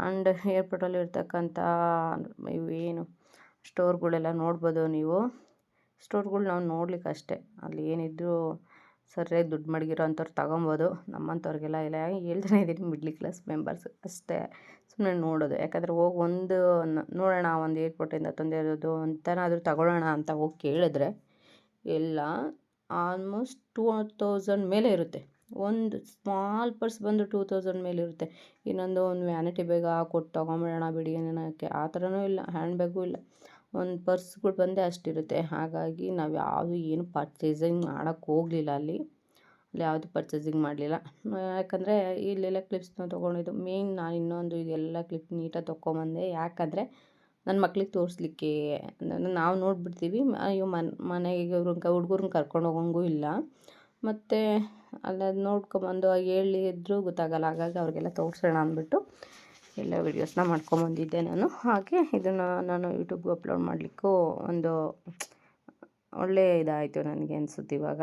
[SPEAKER 1] ಆ್ಯಂಡ್ ಏರ್ಪೋರ್ಟಲ್ಲಿ ಇರ್ತಕ್ಕಂಥ ಇವೇನು ಸ್ಟೋರ್ಗಳೆಲ್ಲ ನೋಡ್ಬೋದು ನೀವು. ಸ್ಟೋರ್ಗಳು ನಾವು ನೋಡ್ಲಿಕ್ಕೆ ಅಷ್ಟೇ, ಅಲ್ಲಿ ಏನಿದ್ರು ಸರಿಯಾಗಿ ದುಡ್ಡು ಮಡಗಿರೋ ಅಂಥವ್ರು ತೊಗೊಬೋದು. ನಮ್ಮಂಥವ್ರಿಗೆಲ್ಲ ಇಲ್ಲ, ಹೇಳ್ತಾನೆ ಇದ್ದೀನಿ, ಮಿಡ್ಲ್ ಕ್ಲಾಸ್ ಮೆಂಬರ್ಸ್ ಅಷ್ಟೇ ಸುಮ್ಮನೆ ನೋಡೋದು. ಯಾಕಂದರೆ ಹೋಗಿ ಒಂದು ನೋಡೋಣ, ಒಂದು ಏರ್ಪೋರ್ಟಿಂದ ತಂದಿರೋದು ಅಂತನಾದರೂ ತಗೊಳ್ಳೋಣ ಅಂತ ಹೋಗಿ ಕೇಳಿದ್ರೆ ಎಲ್ಲ ಆಲ್ಮೋಸ್ಟ್ 2000 ಮೇಲೆ ಇರುತ್ತೆ. ಒಂದು ಸ್ಮಾಲ್ ಪರ್ಸ್ ಬಂದು 2000 ಮೇಲೆ ಇರುತ್ತೆ. ಇನ್ನೊಂದು ಒಂದು ವ್ಯಾನಿಟಿ ಬ್ಯಾಗ್ ಕೊಟ್ಟು ತೊಗೊಂಬಿಡೋಣ ಬಿಡಿ ಅನ್ನೋಕ್ಕೆ ಆ ಥರನೂ ಇಲ್ಲ, ಹ್ಯಾಂಡ್ ಬ್ಯಾಗೂ ಇಲ್ಲ, ಒಂದು ಪರ್ಸ್ಗಳು ಬಂದೇ ಅಷ್ಟಿರುತ್ತೆ. ಹಾಗಾಗಿ ನಾವು ಯಾವುದು ಏನು ಪರ್ಚೇಸಿಂಗ್ ಮಾಡೋಕ್ಕೆ ಹೋಗಲಿಲ್ಲ, ಅಲ್ಲಿ ಯಾವುದು ಪರ್ಚೇಸಿಂಗ್ ಮಾಡಲಿಲ್ಲ. ಯಾಕಂದರೆ ಇಲ್ಲೆಲ್ಲ ಕ್ಲಿಪ್ಸ್ನ ತೊಗೊಂಡಿದ್ದು ಮೇಯ್ನ್. ನಾನು ಇನ್ನೊಂದು ಇದೆಲ್ಲ ಕ್ಲಿಪ್ ನೀಟಾಗಿ ತೊಗೊಂಬಂದೆ, ಯಾಕಂದರೆ ನನ್ನ ಮಕ್ಳಿಗೆ ತೋರಿಸ್ಲಿಕ್ಕೆ. ನಾವು ನೋಡಿಬಿಡ್ತೀವಿ, ಅಯ್ಯೋ ಮನೆಗೆ ಹುಡುಗರನ್ನ ಕರ್ಕೊಂಡು ಹೋಗೋಂಗೂ ಇಲ್ಲ, ಮತ್ತು ಅಲ್ಲಿ ನೋಡ್ಕೊಂಬಂದು ಹೇಳಿದ್ರು ಗೊತ್ತಾಗಲ್ಲ. ಹಾಗಾಗಿ ಅವ್ರಿಗೆಲ್ಲ ತೋರಿಸೋಣ ಅಂದ್ಬಿಟ್ಟು ಎಲ್ಲ ವೀಡಿಯೋಸ್ನ ಮಾಡ್ಕೊಂಬಂದಿದ್ದೆ ನಾನು. ಹಾಗೆ ಇದನ್ನು ನಾನು ಯೂಟ್ಯೂಬ್ಗೆ ಅಪ್ಲೋಡ್ ಮಾಡಲಿಕ್ಕೂ ಒಂದು ಒಳ್ಳೆಯ ಇದಾಯಿತು ನನಗೆ ಅನಿಸುತ್ತೆ ಇವಾಗ.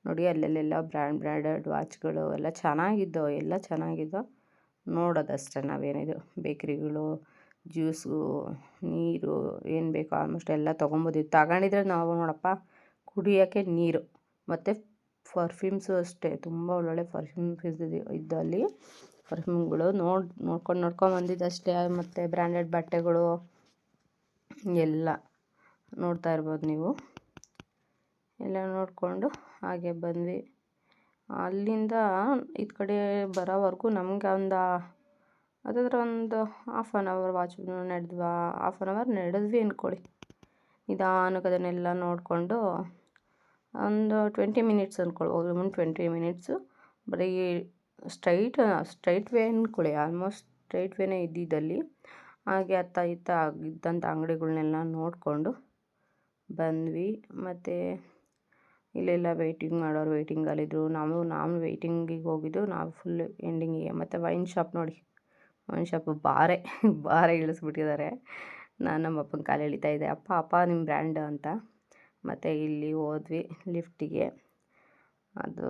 [SPEAKER 1] ನೋಡಿ ಅಲ್ಲೆಲ್ಲ ಬ್ರ್ಯಾಂಡೆಡ್ ವಾಚ್ಗಳು ಎಲ್ಲ ಚೆನ್ನಾಗಿದ್ದವು, ಎಲ್ಲ ಚೆನ್ನಾಗಿದ್ದವು. ನೋಡೋದಷ್ಟೇ ನಾವೇನಿದು ಬೇಕ್ರಿಗಳು, ಜ್ಯೂಸು, ನೀರು ಏನು ಬೇಕೋ ಆಲ್ಮೋಸ್ಟ್ ಎಲ್ಲ ತೊಗೊಬೋದಿತ್ತು. ತಗೊಂಡಿದ್ರೆ ನಾವು ನೋಡಪ್ಪ ಕುಡಿಯೋಕ್ಕೆ ನೀರು ಮತ್ತು ಪರ್ಫ್ಯೂಮ್ಸು ಅಷ್ಟೇ, ತುಂಬ ಒಳ್ಳೊಳ್ಳೆ ಪರ್ಫ್ಯೂಮ್ಸ್ ಇದ್ದು ಅಲ್ಲಿ. ಪರ್ಫ್ಯೂಮ್ಗಳು ನೋಡ್ಕೊಂಡು ಬಂದಿದ್ದಷ್ಟೇ. ಮತ್ತು ಬ್ರ್ಯಾಂಡೆಡ್ ಬಟ್ಟೆಗಳು ಎಲ್ಲ ನೋಡ್ತಾ ಇರ್ಬೋದು ನೀವು. ಎಲ್ಲ ನೋಡಿಕೊಂಡು ಹಾಗೆ ಬಂದ್ವಿ. ಅಲ್ಲಿಂದ ಇದು ಕಡೆ ಬರೋವರೆಗೂ ನಮ್ಗೆ ಒಂದು ಹಾಫ್ ಆನ್ ಅವರ್ ವಾಚ್ ನಡೆದ್ವಾ, ಹಾಫ್ ಆನ್ ಅವರ್ ನಡೆದ್ವಿ ಅಂದ್ಕೊಳ್ಳಿ. ನಿಧಾನಕ್ಕೆ ಅದನ್ನೆಲ್ಲ ನೋಡಿಕೊಂಡು ಒಂದು 20 ಮಿನಿಟ್ಸ್ ಅಂದ್ಕೊಳ್ಳಿ, ಹೋಗಿ 20 ಮಿನಿಟ್ಸು ಬರೀ ಸ್ಟ್ರೈಟ್ ವೇ ಅಂದ್ಕೊಳ್ಳಿ, ಆಲ್ಮೋಸ್ಟ್ ಸ್ಟ್ರೈಟ್ ವೇನೇ ಇದ್ದಿದ್ದಲ್ಲಿ. ಹಾಗೆ ಅತ್ತ ಇತ್ತ ಇದ್ದಂಥ ಅಂಗಡಿಗಳ್ನೆಲ್ಲ ನೋಡಿಕೊಂಡು ಬಂದ್ವಿ. ಮತ್ತು ಇಲ್ಲೆಲ್ಲ ವೆಯ್ಟಿಂಗ್ ಮಾಡೋರು ವೆಯ್ಟಿಂಗಲ್ಲಿದ್ದರು. ನಾವು ವೆಯ್ಟಿಂಗಿಗೆ ಹೋಗಿದ್ದು, ನಾವು ಫುಲ್ ಎಂಡಿಂಗಿಗೆ. ಮತ್ತು ವೈನ್ ಶಾಪ್ ನೋಡಿ, ವೈನ್ ಶಾಪು ಬಾರೆ ಇಳಿಸ್ಬಿಟ್ಟಿದ್ದಾರೆ. ನಾನು ನಮ್ಮ ಅಪ್ಪನ ಕಾಲು ಎಳಿತಾ ಇದ್ದೆ, ಅಪ್ಪ ನಿಮ್ಮ ಬ್ರ್ಯಾಂಡ್ ಅಂತ. ಮತ್ತು ಇಲ್ಲಿ ಹೋದ್ವಿ ಲಿಫ್ಟಿಗೆ. ಅದು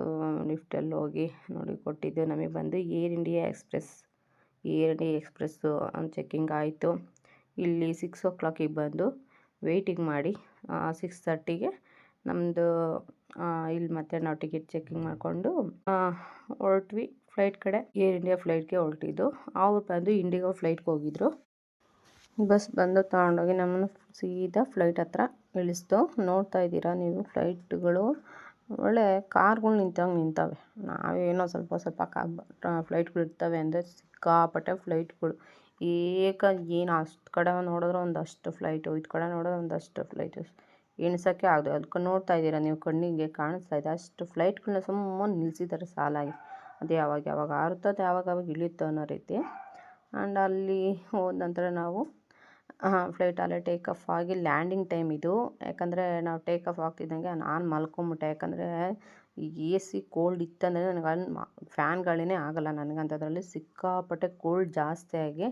[SPEAKER 1] ಲಿಫ್ಟಲ್ಲಿ ಹೋಗಿ ನೋಡಿ ಕೊಟ್ಟಿದ್ದು ನಮಗೆ ಬಂದು ಏರ್ ಇಂಡಿಯಾ ಎಕ್ಸ್ಪ್ರೆಸ್ಸು ಚೆಕ್ಕಿಂಗ್ ಆಯಿತು. ಇಲ್ಲಿ 6 o'clock ಬಂದು ವೆಯ್ಟಿಂಗ್ ಮಾಡಿ 6:30ಗೆ ನಮ್ಮದು ಇಲ್ಲಿ ಮತ್ತೆ ನಾವು ಟಿಕೆಟ್ ಚೆಕ್ಕಿಂಗ್ ಮಾಡಿಕೊಂಡು ಹೊರಟ್ವಿ ಫ್ಲೈಟ್ ಕಡೆ. ಏರ್ ಇಂಡಿಯಾ ಫ್ಲೈಟ್ಗೆ ಹೊರಟಿದ್ದು. ಅವ್ರು ಬಂದು ಇಂಡಿಗೋ ಫ್ಲೈಟ್ಗೆ ಹೋಗಿದ್ರು. ಬಸ್ ಬಂದು ತೊಗೊಂಡೋಗಿ ನಮ್ಮನ್ನು ಸೀದಾ ಫ್ಲೈಟ್ ಹತ್ರ ಇಳಿಸ್ತು. ನೋಡ್ತಾ ಇದ್ದೀರಾ ನೀವು, ಫ್ಲೈಟ್ಗಳು ಒಳ್ಳೆ ಕಾರ್ಗಳು ನಿಂತವೆ. ನಾವೇನೋ ಸ್ವಲ್ಪ ಫ್ಲೈಟ್ಗಳು ಇರ್ತವೆ ಅಂದರೆ ಸಿಕ್ಕಾಪಟ್ಟೆ ಫ್ಲೈಟ್ಗಳು ಏನು ಅಷ್ಟು ಕಡೆ ನೋಡಿದ್ರೆ ಒಂದಷ್ಟು ಫ್ಲೈಟು, ಇದು ಕಡೆ ನೋಡಿದ್ರೆ ಒಂದಷ್ಟು ಫ್ಲೈಟು, ಎಣ್ಸೋಕ್ಕೆ ಆಗದು. ಅದಕ್ಕೆ ನೋಡ್ತಾ ಇದ್ದೀರಾ ನೀವು, ಕಣ್ಣಿಗೆ ಕಾಣಿಸ್ತಾ ಇದೆ ಅಷ್ಟು ಫ್ಲೈಟ್ಗಳನ್ನ ಸುಮ್ಮನೆ ನಿಲ್ಲಿಸಿದ್ದಾರೆ ಸಾಲಾಗಿ. ಅದು ಯಾವಾಗ ಆರುತ್ತೋ ಯಾವಾಗ ಇಳಿಯುತ್ತೋ ಅನ್ನೋ ರೀತಿ. ಆ್ಯಂಡ್ ಅಲ್ಲಿ ಹೋದ ನಂತರ ನಾವು ಫ್ಲೈಟ್ ಅಲ್ಲೇ ಟೇಕ್ ಆಫ್ ಆಗಿ ಲ್ಯಾಂಡಿಂಗ್ ಟೈಮ್ ಇದು. ಯಾಕಂದರೆ ನಾವು ಟೇಕ್ ಆಫ್ ಆಗ್ತಿದ್ದಂಗೆ ನಾನು ಮಲ್ಕೊಂಬಿಟ್ಟೆ. ಯಾಕಂದರೆ AC ಕೋಲ್ಡ್ ಇತ್ತಂದರೆ ನನಗೆ ಅಲ್ಲಿ ಫ್ಯಾನ್ ಗಾಳಿನೇ ಆಗೋಲ್ಲ ನನಗಂಥದ್ರಲ್ಲಿ. ಸಿಕ್ಕಾಪಟ್ಟೆ ಕೋಲ್ಡ್ ಜಾಸ್ತಿಯಾಗಿ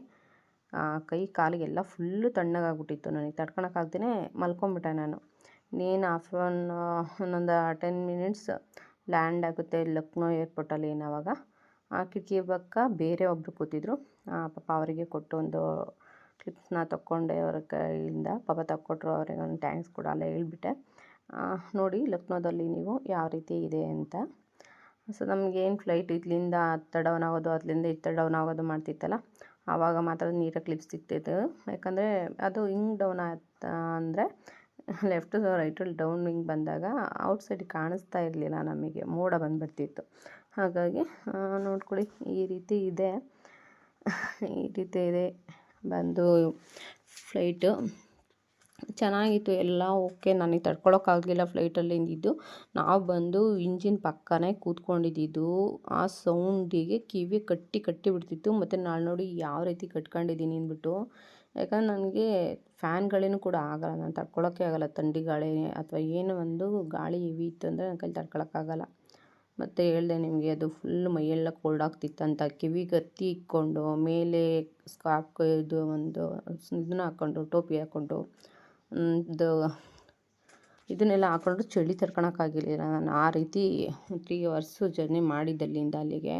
[SPEAKER 1] ಕೈ ಕಾಲಿಗೆಲ್ಲ ಫುಲ್ಲು ತಣ್ಣಗಾಗ್ಬಿಟ್ಟಿತ್ತು. ನನಗೆ ತಡ್ಕೊಳಕ್ಕಾಗ್ದೇ ಮಲ್ಕೊಂಬಿಟ್ಟೆ ನಾನು. ಇನ್ನೊಂದು 10 ಮಿನಿಟ್ಸ್ ಲ್ಯಾಂಡ್ ಆಗುತ್ತೆ ಲಕ್ನೋ ಏರ್ಪೋರ್ಟಲ್ಲಿ. ಆವಾಗ ಆ ಕಿಟಕಿ ಪಕ್ಕ ಬೇರೆ ಒಬ್ಬರು ಕೂತಿದ್ರು. ಪಾಪ ಅವರಿಗೆ ಕೊಟ್ಟು ಒಂದು ಕ್ಲಿಪ್ಸ್ನ ತಗೊಂಡೆ ಅವರ ಕೈಯಿಂದ. ಪಾಪ ತಕ್ಕೊಟ್ರು, ಅವರಿಗೆ ಒಂದು ಥ್ಯಾಂಕ್ಸ್ ಕೂಡ ಅಲ್ಲೇ ಹೇಳ್ಬಿಟ್ಟೆ. ನೋಡಿ ಲಕ್ನೋದಲ್ಲಿ ನೀವು ಯಾವ ರೀತಿ ಇದೆ ಅಂತ. ಸೊ ನಮಗೇನು ಫ್ಲೈಟ್ ಇಲ್ಲಿಂದ ಹತ್ತ ಡೌನ್ ಆಗೋದು, ಅಲ್ಲಿಂದ ಇತ್ತ ಡೌನ್ ಆಗೋದು ಮಾಡ್ತಿತ್ತಲ್ಲ, ಆವಾಗ ಮಾತ್ರ ನೀಟಾಗಿ ಕ್ಲಿಪ್ಸ್ ಸಿಗ್ತಿತ್ತು. ಯಾಕಂದರೆ ಅದು ಹಿಂಗೆ ಡೌನ್ ಆಯ್ತು ಅಂದರೆ ಲೆಫ್ಟು ರೈಟಲ್ಲಿ ಡೌನ್ ಹಿಂಗೆ ಬಂದಾಗ ಔಟ್ಸೈಡಿಗೆ ಕಾಣಿಸ್ತಾ ಇರಲಿಲ್ಲ ನಮಗೆ, ಮೋಡ ಬಂದುಬಿಡ್ತಿತ್ತು. ಹಾಗಾಗಿ ನೋಡ್ಕೊಳ್ಳಿ ಈ ರೀತಿ ಇದೆ ಬಂದು ಫ್ಲೈಟು ಚೆನ್ನಾಗಿತ್ತು ಎಲ್ಲ. ಓಕೆ, ನನಗೆ ತಡ್ಕೊಳಕ್ಕಾಗಲಿಲ್ಲ ಫ್ಲೈಟಲ್ಲಿ ಇದ್ದಿದ್ದು. ನಾವು ಬಂದು ಇಂಜಿನ್ ಪಕ್ಕನೇ ಕೂತ್ಕೊಂಡಿದ್ದು. ಆ ಸೌಂಡಿಗೆ ಕಿವಿ ಕಟ್ಟಿ ಬಿಡ್ತಿತ್ತು. ಮತ್ತು ನಾನು ನೋಡಿ ಯಾವ ರೀತಿ ಕಟ್ಕೊಂಡಿದ್ದೀನಿ ಅಂದ್ಬಿಟ್ಟು. ಯಾಕಂದ್ರೆ ನನಗೆ ಫ್ಯಾನ್ ಗಾಳಿನೂ ಕೂಡ ಆಗೋಲ್ಲ, ನಾನು ತಡ್ಕೊಳಕ್ಕೆ ಆಗಲ್ಲ. ಥಂಡಿ ಗಾಳಿ ಅಥವಾ ಏನೋ ಒಂದು ಗಾಳಿ ಹೆವಿ ಇತ್ತು ಅಂದರೆ ನನ್ನ ಕೈಲಿ ತಡ್ಕೊಳಕ್ಕಾಗಲ್ಲ. ಮತ್ತು ಹೇಳಿದೆ ನಿಮಗೆ, ಅದು ಫುಲ್ಲು ಮೈಯೆಲ್ಲ ಕೋಲ್ಡ್ ಆಗ್ತಿತ್ತಂತ. ಕಿವಿಗೆ ಹತ್ತಿ ಇಕ್ಕೊಂಡು ಮೇಲೆ ಸ್ಕಾರ್ಫ್ ಇದು ಒಂದು ಇದನ್ನ ಹಾಕ್ಕೊಂಡು, ಟೋಪಿ ಹಾಕ್ಕೊಂಡು ಇದು ಇದನ್ನೆಲ್ಲ ಹಾಕ್ಕೊಂಡ್ರು ಚಳಿ ತಡ್ಕೊಳಕ್ಕಾಗಿರಲಿಲ್ಲ. ನಾನು ಆ ರೀತಿ 3 ಅವರ್ಸು ಜರ್ನಿ ಮಾಡಿದ್ದಲ್ಲಿಂದ ಅಲ್ಲಿಗೆ.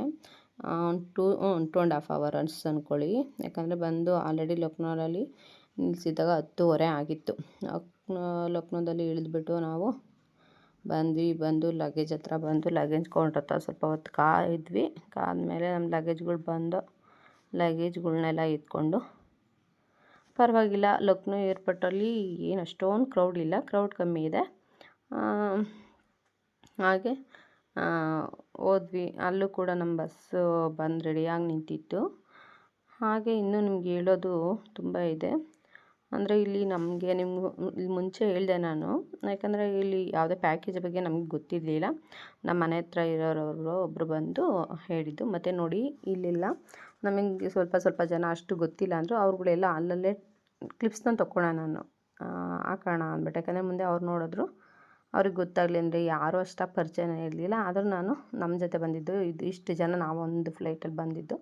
[SPEAKER 1] 2.5 ಅವರ್ಸ್ ಅಂದ್ಕೊಳ್ಳಿ. ಯಾಕಂದರೆ ಬಂದು ಆಲ್ರೆಡಿ ಲಕ್ನೋದಲ್ಲಿ ನಿಲ್ಲಿಸಿದಾಗ 10:30 ಆಗಿತ್ತು. ಲಕ್ನೋದಲ್ಲಿ ಇಳಿದ್ಬಿಟ್ಟು ನಾವು ಬಂದು ಲಗೇಜ್ ಹತ್ರ ಬಂದು ಲಗೇಜ್ ಕೌಂಟ್ರ್ ಹತ್ರ ಸ್ವಲ್ಪ ಹೊತ್ತು ಕಾಯಿದ್ವಿ. ಕಾದ್ಮೇಲೆ ನಮ್ಮ ಲಗೇಜ್ಗಳ್ನೆಲ್ಲ ಎತ್ಕೊಂಡು ಪರವಾಗಿಲ್ಲ, ಲಕ್ನೋ ಏರ್ಪೋರ್ಟಲ್ಲಿ ಏನು ಅಷ್ಟೊಂದು ಕ್ರೌಡ್ ಇಲ್ಲ, ಕ್ರೌಡ್ ಕಮ್ಮಿ ಇದೆ. ಹಾಗೆ ಹೋದ್ವಿ. ಅಲ್ಲೂ ಕೂಡ ನಮ್ಮ ಬಸ್ಸು ಬಂದು ರೆಡಿಯಾಗಿ ನಿಂತಿತ್ತು. ಹಾಗೆ ಇನ್ನೂ ನಿಮ್ಗೆ ಹೇಳೋದು ತುಂಬ ಇದೆ. ಅಂದರೆ ಇಲ್ಲಿ ಇಲ್ಲಿ ಮುಂಚೆ ಹೇಳಿದೆ ನಾನು, ಯಾಕಂದರೆ ಇಲ್ಲಿ ಯಾವುದೇ ಪ್ಯಾಕೇಜ್ ಬಗ್ಗೆ ನಮಗೆ ಗೊತ್ತಿರಲಿಲ್ಲ. ನಮ್ಮ ಮನೆ ಹತ್ರ ಇರೋರವರು ಒಬ್ಬರು ಬಂದು ಹೇಳಿದ್ದು. ಮತ್ತು ನೋಡಿ ಇಲ್ಲೆಲ್ಲ ನಮಗೆ ಸ್ವಲ್ಪ ಜನ ಅಷ್ಟು ಗೊತ್ತಿಲ್ಲ ಅಂದರು. ಅವ್ರುಗಳೆಲ್ಲ ಅಲ್ಲಲ್ಲೇ ಕ್ಲಿಪ್ಸ್ನ ತೊಗೊಳ್ಳೋಣ ನಾನು ಹಾಕೋಣ ಅಂದ್ಬಿಟ್ಟು. ಯಾಕಂದರೆ ಮುಂದೆ ಅವ್ರು ನೋಡಿದ್ರು, ಅವ್ರಿಗೆ ಗೊತ್ತಾಗಲಿ ಅಂದರೆ ಯಾರೂ ಅಷ್ಟಾಗಿ ಪರಿಚಯನೇ ಇರಲಿಲ್ಲ. ಆದರೂ ನಾನು ನಮ್ಮ ಜೊತೆ ಬಂದಿದ್ದು ಇಷ್ಟು ಜನ ನಾವೊಂದು ಫ್ಲೈಟಲ್ಲಿ ಬಂದಿದ್ದು.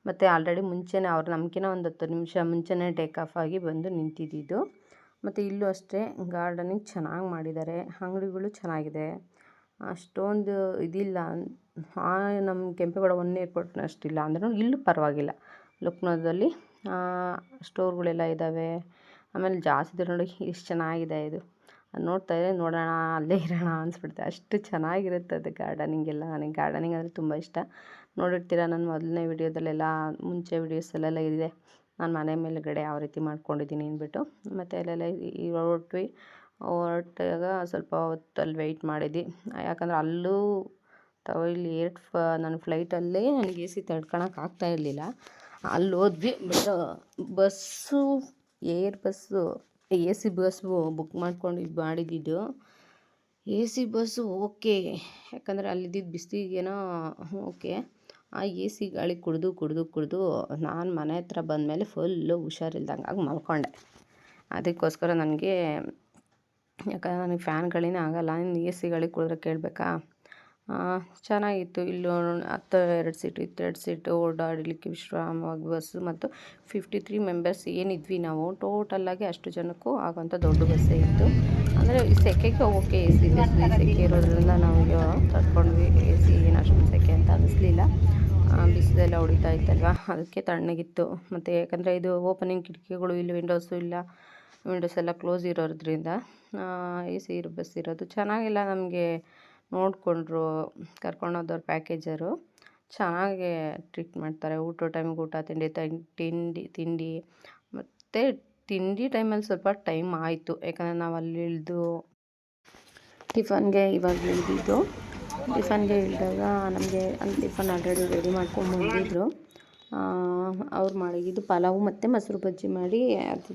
[SPEAKER 1] ಮತ್ತು ಆಲ್ರೆಡಿ ಮುಂಚೆನೇ ಅವ್ರು ನಮಗಿನ್ನ ಒಂದು 10 ನಿಮಿಷ ಮುಂಚೆನೇ ಟೇಕ್ ಆಫ್ ಆಗಿ ಬಂದು ನಿಂತಿದ್ದಿದ್ದು. ಮತ್ತು ಇಲ್ಲೂ ಅಷ್ಟೇ ಗಾರ್ಡನಿಂಗ್ ಚೆನ್ನಾಗಿ ಮಾಡಿದ್ದಾರೆ, ಅಂಗಡಿಗಳು ಚೆನ್ನಾಗಿದೆ, ಅಷ್ಟೊಂದು ಇದಿಲ್ಲ. ನಮ್ಮ ಕೆಂಪೇಗೌಡ 1 ಏರ್ಪೋರ್ಟ್ನ ಅಷ್ಟಿಲ್ಲ ಅಂದ್ರೂ ಇಲ್ಲೂ ಪರವಾಗಿಲ್ಲ. ಲಕ್ನೋದಲ್ಲಿ ಸ್ಟೋರ್ಗಳೆಲ್ಲ ಇದ್ದಾವೆ. ಆಮೇಲೆ ಜಾಸ್ತಿ ನೋಡಿ ಎಷ್ಟು ಚೆನ್ನಾಗಿದೆ ಇದು. ನೋಡ್ತಾ ಇದ್ದರೆ ನೋಡೋಣ ಅಲ್ಲೇ ಇರೋಣ ಅನಿಸ್ಬಿಡುತ್ತೆ, ಅಷ್ಟು ಚೆನ್ನಾಗಿರುತ್ತೆ ಅದು ಗಾರ್ಡನಿಂಗ್ ಎಲ್ಲ. ನನಗೆ ಗಾರ್ಡನಿಂಗ್ ಅಂದರೆ ತುಂಬ ಇಷ್ಟ. ನೋಡಿರ್ತೀರ ನನ್ನ ಮೊದಲನೇ ವೀಡಿಯೋದಲ್ಲೆಲ್ಲ, ಮುಂಚೆ ವೀಡಿಯೋಸಲ್ಲೆಲ್ಲ ಇದೆ ನಾನು ಮನೆ ಮೇಲುಗಡೆ ಯಾವ ರೀತಿ ಮಾಡ್ಕೊಂಡಿದ್ದೀನಿ ಅಂದ್ಬಿಟ್ಟು. ಮತ್ತು ಅಲ್ಲೆಲ್ಲ ಹೊರಟಾಗ ಸ್ವಲ್ಪ ಹೊತ್ತು ಅಲ್ಲಿ ವೆಯ್ಟ್ ಮಾಡಿದ್ವಿ. ಯಾಕಂದರೆ ಅಲ್ಲೂ ಇಲ್ಲಿ ನನ್ನ ಫ್ಲೈಟಲ್ಲೇ ನನಗೆ AC ತಡ್ಕೊಳಕ್ಕೆ ಆಗ್ತಾ ಇರಲಿಲ್ಲ. ಅಲ್ಲಿ ಹೋದ್ವಿ. But bus AC bus book ಮಾಡಿದ್ದಿದ್ದು AC ಬಸ್ಸು ಓಕೆ. ಯಾಕಂದರೆ ಅಲ್ಲಿದ್ದಿದ್ದು ಬಿಸಿಲಿಗೇನೋ ಓಕೆ. ಆ AC ಗಾಳಿ ಕುಡಿದು ನಾನು ಮನೆ ಹತ್ರ ಬಂದಮೇಲೆ ಫುಲ್ಲು ಹುಷಾರಿಲ್ದಂಗೆ ಮಲ್ಕೊಂಡೆ. ಅದಕ್ಕೋಸ್ಕರ ನನಗೆ, ಯಾಕಂದರೆ ನನಗೆ ಫ್ಯಾನ್ ಗಾಳಿನೇ ಆಗೋಲ್ಲ, ಇನ್ನು AC ಗಾಳಿ ಕುಡಿದ್ರೆ ಕೇಳಬೇಕಾ. ಚೆನ್ನಾಗಿತ್ತು. ಇಲ್ಲೂ 2 ಸೀಟು ಇತ್ತು, 2 ಸೀಟು ಓಡಾಡಲಿಕ್ಕೆ ವಿಶ್ರಾಮವಾಗಿ ಬಸ್ಸು. ಮತ್ತು 53 ಮೆಂಬರ್ಸ್ ಏನಿದ್ವಿ ನಾವು ಟೋಟಲ್ಲಾಗಿ, ಅಷ್ಟು ಜನಕ್ಕೂ ಆಗೋಂಥ ದೊಡ್ಡ ಬಸ್ಸೇ ಇತ್ತು. ಅಂದರೆ ಸೆಕೆಗೆ ಓಕೆ, AC ಬಸ್ ಸೆಕೆ ಇರೋದ್ರಿಂದ ನಾವು ತಡ್ಕೊಂಡ್ವಿ. AC ಏನು ಅಷ್ಟೊಂದು ಸೆಕೆ ಅಂತ ಅನ್ನಿಸ್ಲಿಲ್ಲ. ಬಿಸಿಲೆಲ್ಲ ಹೊಡಿತಾ ಇತ್ತಲ್ವ, ಅದಕ್ಕೆ ತಣ್ಣಗಿತ್ತು. ಮತ್ತು ಯಾಕಂದರೆ ಇದು ಓಪನಿಂಗ್ ಕಿಟಕಿಗಳು ಇಲ್ಲಿ, ವಿಂಡೋಸ್ ಎಲ್ಲ ಕ್ಲೋಸ್ ಇರೋದ್ರಿಂದ AC ಬಸ್ ಇರೋದು ಚೆನ್ನಾಗಿಲ್ಲ. ನಮಗೆ ನೋಡಿಕೊಂಡ್ರು ಕರ್ಕೊಂಡೋದವ್ರು ಪ್ಯಾಕೇಜರು, ಚೆನ್ನಾಗಿ ಟ್ರೀಟ್ ಮಾಡ್ತಾರೆ. ಟೈಮಿಗೆ ಊಟ, ತಿಂಡಿ ಮತ್ತು ತಿಂಡಿ ಟೈಮಲ್ಲಿ ಸ್ವಲ್ಪ ಟೈಮ್ ಆಯಿತು. ಯಾಕಂದರೆ ನಾವು ಅಲ್ಲಿ ಇಳಿದು ಟಿಫನ್ಗೆ ಇಳಿದಾಗ ನಮಗೆ ಅಲ್ಲಿ ಟಿಫನ್ ಆಲ್ರೆಡಿ ರೆಡಿ ಮಾಡ್ಕೊಂಡು ಬಂದಿದ್ರು. ಅವ್ರು ಮಾಡಿದ್ದು ಪಲಾವು ಮತ್ತು ಮೊಸರು ಬಜ್ಜಿ ಮಾಡಿ, ಅದ್ರ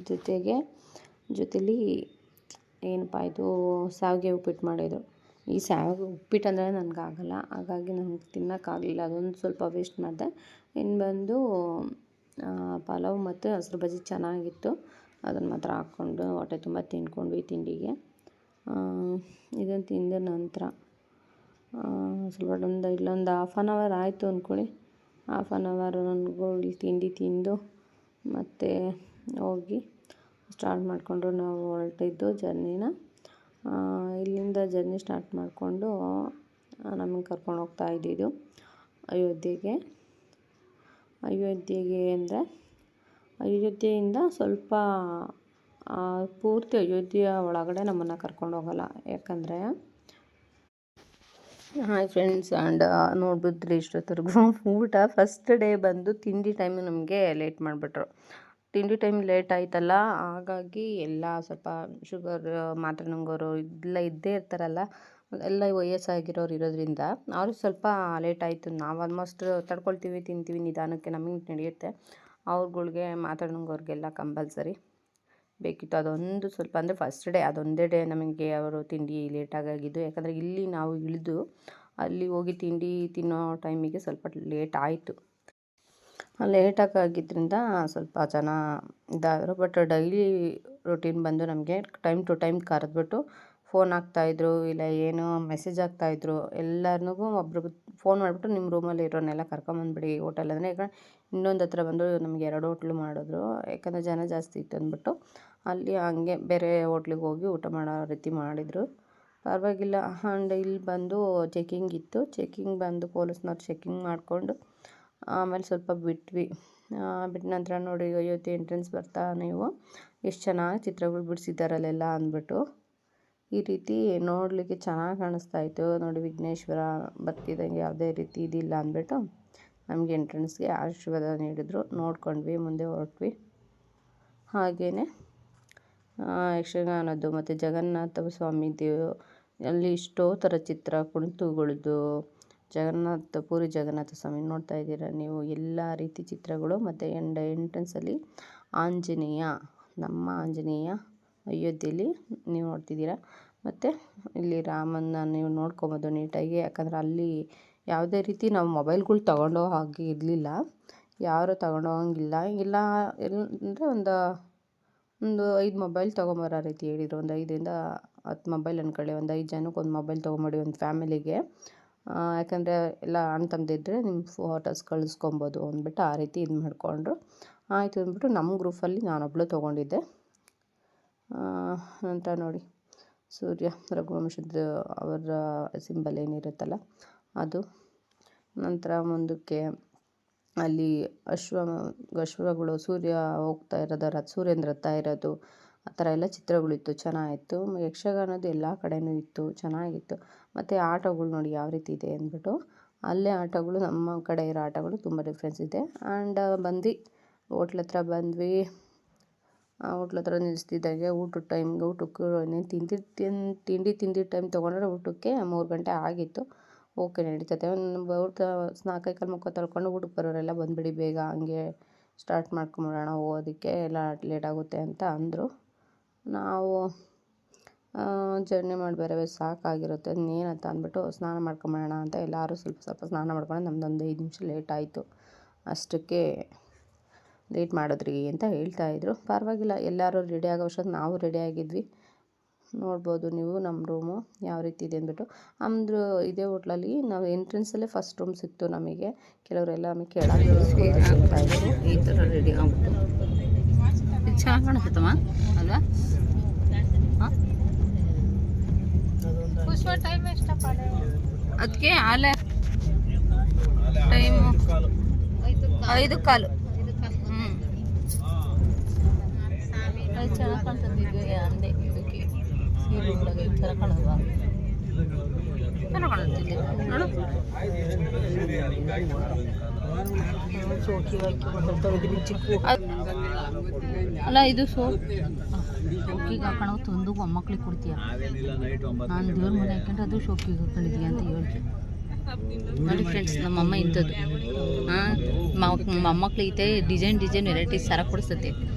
[SPEAKER 1] ಜೊತೆಲಿ ಏನಪ್ಪ ಇದು ಶಾವಿಗೆ ಉಪ್ಪಿಟ್ಟು ಮಾಡಿದರು. ಈ ಶಾವಿಗೆ ಉಪ್ಪಿಟ್ಟು ಅಂದರೆ ನನಗಾಗಲ್ಲ, ಹಾಗಾಗಿ ನನಗೆ ತಿನ್ನೋಕ್ಕಾಗಲಿಲ್ಲ. ಅದೊಂದು ಸ್ವಲ್ಪ ವೇಸ್ಟ್ ಮಾಡಿದೆ. ಇನ್ನು ಬಂದು ಪಲಾವು ಮತ್ತು ಮೊಸರು ಬಜ್ಜಿ ಚೆನ್ನಾಗಿತ್ತು. ಅದನ್ನು ಮಾತ್ರ ಹಾಕ್ಕೊಂಡು ಹೊಟ್ಟೆ ತುಂಬ ತಿಂದ್ಕೊಂಡ್ವಿ ತಿಂಡಿಗೆ. ಇದನ್ನು ತಿಂದ ನಂತರ ಸ್ವಲ್ಪ ಇಲ್ಲೊಂದು ಹಾಫ್ ಆನ್ ಅವರ್ ಆಯಿತು ಅಂದ್ಕೊಳ್ಳಿ. ಹಾಫ್ ಆನ್ ಅವರ್ ನನಗೂ ಇಲ್ಲಿ ತಿಂಡಿ ತಿಂದು ಮತ್ತು ಹೋಗಿ ಸ್ಟಾರ್ಟ್ ಮಾಡಿಕೊಂಡು ನಾವು ಹೊರಟಿದ್ದು ಜರ್ನಿನ. ಇಲ್ಲಿಂದ ಜರ್ನಿ ಸ್ಟಾರ್ಟ್ ಮಾಡಿಕೊಂಡು ನಮಗೆ ಕರ್ಕೊಂಡು ಹೋಗ್ತಾ ಇದ್ದಿದ್ದು ಅಯೋಧ್ಯೆಗೆ ಅಂದರೆ ಅಯೋಧ್ಯೆಯಿಂದ ಸ್ವಲ್ಪ ಪೂರ್ತಿ ಅಯೋಧ್ಯೆಯ ಒಳಗಡೆ ನಮ್ಮನ್ನು ಕರ್ಕೊಂಡು ಹೋಗಲ್ಲ. ಯಾಕಂದರೆ ಹಾಯ್ ಫ್ರೆಂಡ್ಸ್, ಆ್ಯಂಡ್ ನೋಡ್ಬಿಟ್ರಿ ಇಷ್ಟೊತ್ತರೆಗೂ ಊಟ ಫಸ್ಟ್ ಡೇ ಬಂದು ತಿಂಡಿ ಟೈಮ್ ನಮಗೆ ಲೇಟ್ ಮಾಡಿಬಿಟ್ರು. ತಿಂಡಿ ಟೈಮ್ ಲೇಟ್ ಆಯ್ತಲ್ಲ, ಹಾಗಾಗಿ ಎಲ್ಲ ಸ್ವಲ್ಪ ಶುಗರ್ ಮಾತ್ರೆ ನುಂಗೋರು ಇದೆಲ್ಲ ಇದ್ದೇ ಇರ್ತಾರಲ್ಲ, ಎಲ್ಲ ವಯಸ್ಸಾಗಿರೋರು ಇರೋದ್ರಿಂದ ಅವ್ರಿಗೆ ಸ್ವಲ್ಪ ಲೇಟ್ ಆಯಿತು. ನಾವು ಆಲ್ಮೋಸ್ಟ್ ತಡ್ಕೊಳ್ತೀವಿ, ತಿಂತೀವಿ ನಿಧಾನಕ್ಕೆ, ನಮಗೆ ನಡೆಯುತ್ತೆ. ಅವ್ರುಗಳ್ಗೆ ಮಾತ್ರೆ ನುಂಗೋರಿಗೆಲ್ಲ ಕಂಪಲ್ಸರಿ ಬೇಕಿತ್ತು. ಅದೊಂದು ಸ್ವಲ್ಪ ಅಂದರೆ ಫಸ್ಟ್ ಡೇ ಅದೊಂದೇ ಡೇ ನಮಗೆ ಅವರು ತಿಂಡಿ ಲೇಟಾಗಿದ್ದು. ಯಾಕಂದರೆ ಇಲ್ಲಿ ನಾವು ಇಳಿದು ಅಲ್ಲಿ ಹೋಗಿ ತಿಂಡಿ ತಿನ್ನೋ ಟೈಮಿಗೆ ಸ್ವಲ್ಪ ಲೇಟ್ ಆಯಿತು. ಲೇಟಾಗಿದ್ದರಿಂದ ಸ್ವಲ್ಪ ಜನ ಇದಾದರು. ಬಟ್ ಡೈಲಿ ರೊಟೀನ್ ಬಂದು ನಮಗೆ ಟೈಮ್ ಟು ಟೈಮ್ ಕರೆದ್ಬಿಟ್ಟು ಫೋನ್ ಹಾಕ್ತಾಯಿದ್ರು, ಇಲ್ಲ ಏನೋ ಮೆಸೇಜ್ ಹಾಕ್ತಾಯಿದ್ರು. ಎಲ್ಲರಿಗೂ ಒಬ್ರಿಗೆ ಫೋನ್ ಮಾಡಿಬಿಟ್ಟು ನಿಮ್ಮ ರೂಮಲ್ಲಿ ಇರೋನೆಲ್ಲ ಕರ್ಕೊಂಬಂದ್ಬಿಡಿ ಹೋಟೆಲ್ ಅಂದರೆ. ಈಗ ಇನ್ನೊಂದು ಹತ್ರ ಬಂದು ನಮಗೆ 2 ಹೋಟ್ಲು ಮಾಡಿದ್ರು, ಯಾಕಂದರೆ ಜನ ಜಾಸ್ತಿ ಇತ್ತು ಅಂದ್ಬಿಟ್ಟು. ಅಲ್ಲಿ ಹಂಗೆ ಬೇರೆ ಹೋಟ್ಲಿಗೆ ಹೋಗಿ ಊಟ ಮಾಡೋ ರೀತಿ ಮಾಡಿದರು, ಪರವಾಗಿಲ್ಲ. ಆ್ಯಂಡ್ ಇಲ್ಲಿ ಬಂದು ಚೆಕಿಂಗ್ ಇತ್ತು, ಚೆಕಿಂಗ್ ಬಂದು ಪೊಲೀಸ್ನವ್ರು ಚೆಕಿಂಗ್ ಮಾಡಿಕೊಂಡು ಆಮೇಲೆ ಸ್ವಲ್ಪ ಬಿಟ್ವಿ. ಬಿಟ್ಟ ನಂತರ ನೋಡಿ ಅಯೋಧ್ಯೆ ಎಂಟ್ರೆನ್ಸ್ ಬರ್ತಾ ನೀವು ಎಷ್ಟು ಚೆನ್ನಾಗಿ ಚಿತ್ರಗಳು ಬಿಡಿಸಿದ್ದಾರಲ್ಲೆಲ್ಲ ಅಂದ್ಬಿಟ್ಟು. ಈ ರೀತಿ ನೋಡಲಿಕ್ಕೆ ಚೆನ್ನಾಗಿ ಕಾಣಿಸ್ತಾ ಇತ್ತು ನೋಡಿ. ವಿಘ್ನೇಶ್ವರ ಬರ್ತಿದ್ದಂಗೆ ಯಾವುದೇ ರೀತಿ ಇದಿಲ್ಲ ಅಂದ್ಬಿಟ್ಟು ನಮಗೆ ಎಂಟ್ರೆನ್ಸ್ಗೆ ಆಶೀರ್ವಾದ ನೀಡಿದ್ರು. ನೋಡ್ಕೊಂಡ್ವಿ, ಮುಂದೆ ಹೊರಟ್ವಿ. ಹಾಗೆಯೇ ಯಕ್ಷಗಾನದ್ದು ಮತ್ತು ಜಗನ್ನಾಥ ಸ್ವಾಮಿ ಅಲ್ಲಿ ಎಷ್ಟೋ ಥರ ಚಿತ್ರ ಕುಣಿತುಗಳದ್ದು, ಪೂರಿ ಜಗನ್ನಾಥ ಸ್ವಾಮಿ ನೋಡ್ತಾ ಇದ್ದೀರಾ ನೀವು, ಎಲ್ಲ ರೀತಿ ಚಿತ್ರಗಳು. ಮತ್ತು ಎಂಟ್ರೆನ್ಸಲ್ಲಿ ಆಂಜನೇಯ, ನಮ್ಮ ಆಂಜನೇಯ ಅಯೋಧ್ಯೆಯಲ್ಲಿ ನೀವು ನೋಡ್ತಿದ್ದೀರಾ. ಮತ್ತು ಇಲ್ಲಿ ರಾಮನ್ನ ನೀವು ನೋಡ್ಕೊಬೋದು ನೀಟಾಗಿ, ಯಾಕಂದರೆ ಅಲ್ಲಿ ಯಾವುದೇ ರೀತಿ ನಾವು ಮೊಬೈಲ್ಗಳು ತಗೊಂಡೋ ಹಾಗೆ ಇರಲಿಲ್ಲ, ಯಾರೂ ತಗೊಂಡೋಗಂಗಿಲ್ಲ. ಇಲ್ಲ ಅಂದರೆ ಒಂದು 5 ಮೊಬೈಲ್ ತೊಗೊಂಬರೋ ರೀತಿ ಹೇಳಿದರು. ಒಂದು 5ರಿಂದ 10 ಮೊಬೈಲ್ ಅಂದ್ಕೊಳ್ಳಿ, ಒಂದು 5 ಜನಕ್ಕೆ ಒಂದು ಮೊಬೈಲ್ ತೊಗೊಂಬೇಡಿ ಒಂದು ಫ್ಯಾಮಿಲಿಗೆ, ಯಾಕಂದರೆ ಎಲ್ಲ ಅಣ್ಣ ತಮ್ಮದಿದ್ದರೆ ನಿಮ್ಮ ಫೋಟೋಸ್ ಕಳಿಸ್ಕೊಬೋದು ಅಂದ್ಬಿಟ್ಟು ಆ ರೀತಿ ಇದು ಮಾಡಿಕೊಂಡ್ರು. ಆಯಿತು ಅಂದ್ಬಿಟ್ಟು ನಮ್ಮ ಗ್ರೂಪಲ್ಲಿ ನಾನೊಬ್ಬಳು ತೊಗೊಂಡಿದ್ದೆ. ಅಂತ ನೋಡಿ ಸೂರ್ಯ ರಘುವಂಶದ ಅವರ ಸಿಂಬಲ್ ಏನಿರುತ್ತಲ್ಲ ಅದು. ನಂತರ ಮುಂದಕ್ಕೆ ಅಲ್ಲಿ ಅಶ್ವಗಳು ಸೂರ್ಯ ಹೋಗ್ತಾ ಇರೋದು, ಸೂರ್ಯನ ರಥ ಇರೋದು, ಆ ಥರ ಎಲ್ಲ ಚಿತ್ರಗಳಿತ್ತು, ಚೆನ್ನಾಗಿತ್ತು. ಯಕ್ಷಗಾನದ್ದು ಎಲ್ಲ ಕಡೆಯೂ ಇತ್ತು, ಚೆನ್ನಾಗಿತ್ತು. ಮತ್ತು ಆಟೋಗಳು ನೋಡಿ ಯಾವ ರೀತಿ ಇದೆ ಅಂದ್ಬಿಟ್ಟು, ಅಲ್ಲೇ ಆಟೋಗಳು ನಮ್ಮ ಕಡೆ ಇರೋ ಆಟೋಗಳು ತುಂಬ ಡಿಫ್ರೆನ್ಸ್ ಇದೆ. ಆ್ಯಂಡ್ ಹೋಟ್ಲ್ ಹತ್ರ ಬಂದ್ವಿ. ಹೋಟ್ಲ್ ಹತ್ರ ನಿಲ್ಲಿಸ್ತಿದ್ದಾಗೆ ಊಟಕ್ಕೆ ತಿಂಡಿ ತಿಂದಿದ್ದ ಟೈಮ್ ತೊಗೊಂಡ್ರೆ ಊಟಕ್ಕೆ 3 ಗಂಟೆ ಆಗಿತ್ತು. ಓಕೆ ನಡೀತದೆ, ಊಟ ಕೈ ಕಾಲು ಮುಖ ತೊಳ್ಕೊಂಡು ಊಟಕ್ಕೆ ಬರೋರೆಲ್ಲ ಬಂದುಬಿಡಿ ಬೇಗ, ಹಂಗೆ ಸ್ಟಾರ್ಟ್ ಮಾಡ್ಕೊಂಬಿಡೋಣ, ಹೋಗೋದಕ್ಕೆ ಎಲ್ಲ ಲೇಟ್ ಆಗುತ್ತೆ ಅಂತ ಅಂದರು. ನಾವು ಜರ್ನಿ ಮಾಡಿ ಬೇರೆ ಸಾಕಾಗಿರುತ್ತೆ, ಇನ್ನೇನಂತ ಅಂದ್ಬಿಟ್ಟು ಸ್ನಾನ ಮಾಡ್ಕೊಂಬಿಡೋಣ ಅಂತ ಎಲ್ಲರೂ ಸ್ವಲ್ಪ ಸ್ನಾನ ಮಾಡ್ಕೊಂಡು ನಮ್ಮದೊಂದು 5 ನಿಮಿಷ ಲೇಟ್ ಆಯಿತು. ಅಷ್ಟಕ್ಕೆ ಲೇಟ್ ಮಾಡಿದ್ರಿ ಅಂತ ಹೇಳ್ತಾಯಿದ್ರು. ಪರವಾಗಿಲ್ಲ, ಎಲ್ಲರೂ ರೆಡಿ ಆಗೋ ಅಷ್ಟೊತ್ತು ನಾವು ರೆಡಿ ಆಗಿದ್ವಿ. ನೋಡ್ಬೋದು ನೀವು ನಮ್ಮ ರೂಮು ಯಾವ ರೀತಿ ಇದೆ ಅಂದ್ಬಿಟ್ಟು. ನಮ್ಮದು ಇದೇ ಹೋಟ್ಲಲ್ಲಿ ನಾವು ಎಂಟ್ರೆನ್ಸಲ್ಲೇ ಫಸ್ಟ್ ರೂಮ್ ಸಿಕ್ತು ನಮಗೆ. ಕೆಲವರೆಲ್ಲ ನಮಗೆ ಕೆಳಗೆ ಇಳಿಸ್ಕೊಳ್ತಾಯಿದ್ರು. ಈ ಥರ ರೆಡಿ ಆಗ್ಬಿಟ್ಟು ಇದು ಚೆನ್ನಾಗಿ ಕಾಣಿಸುತ್ತಮ್ಮ ಅಲ್ವಾ? ಅದಕ್ಕೆ ಆಲೆ ಟೈಮು 5:15. ಚೆನ್ನಾಗಿ ಕಾಣ್ತದೆ ಅಂದೆ, ಇದಕ್ಕೆ ಸೀರೆ ಒಳಗೆ ಚೆನ್ನಾಗಿ ಕಾಣಲ್ವಾ? ಚೆನ್ನಾಗಿ ಕಾಣುತ್ತಿದ್ದೆ ನೋಡು. ಅಲ್ಲ ಇದು ಸೋಕಿಗೆ ಹಾಕೋಣ ತಂದು ಮೊಮ್ಮಕ್ಳಿಗೆ ಕೊಡ್ತೀಯ. ನಾನು ದೇವ್ರ ಮನೆ ಹಾಕೊಂಡ್ರೆ ಅದು ಶೋಕಿಗೆ ಹಾಕೊಂಡಿದ್ದೀಯ ಅಂತ ಹೇಳ್ತೀನಿ ನೋಡಿ ಫ್ರೆಂಡ್ಸ್. ನಮ್ಮಮ್ಮ ಇಂಥದ್ದು ಮೊಮ್ಮಕ್ಳು ಐತೆ ಡಿಸೈನ್ ವೆರೈಟೀಸ್ ಸರ ಕೊಡಿಸ್ತೈತೆ.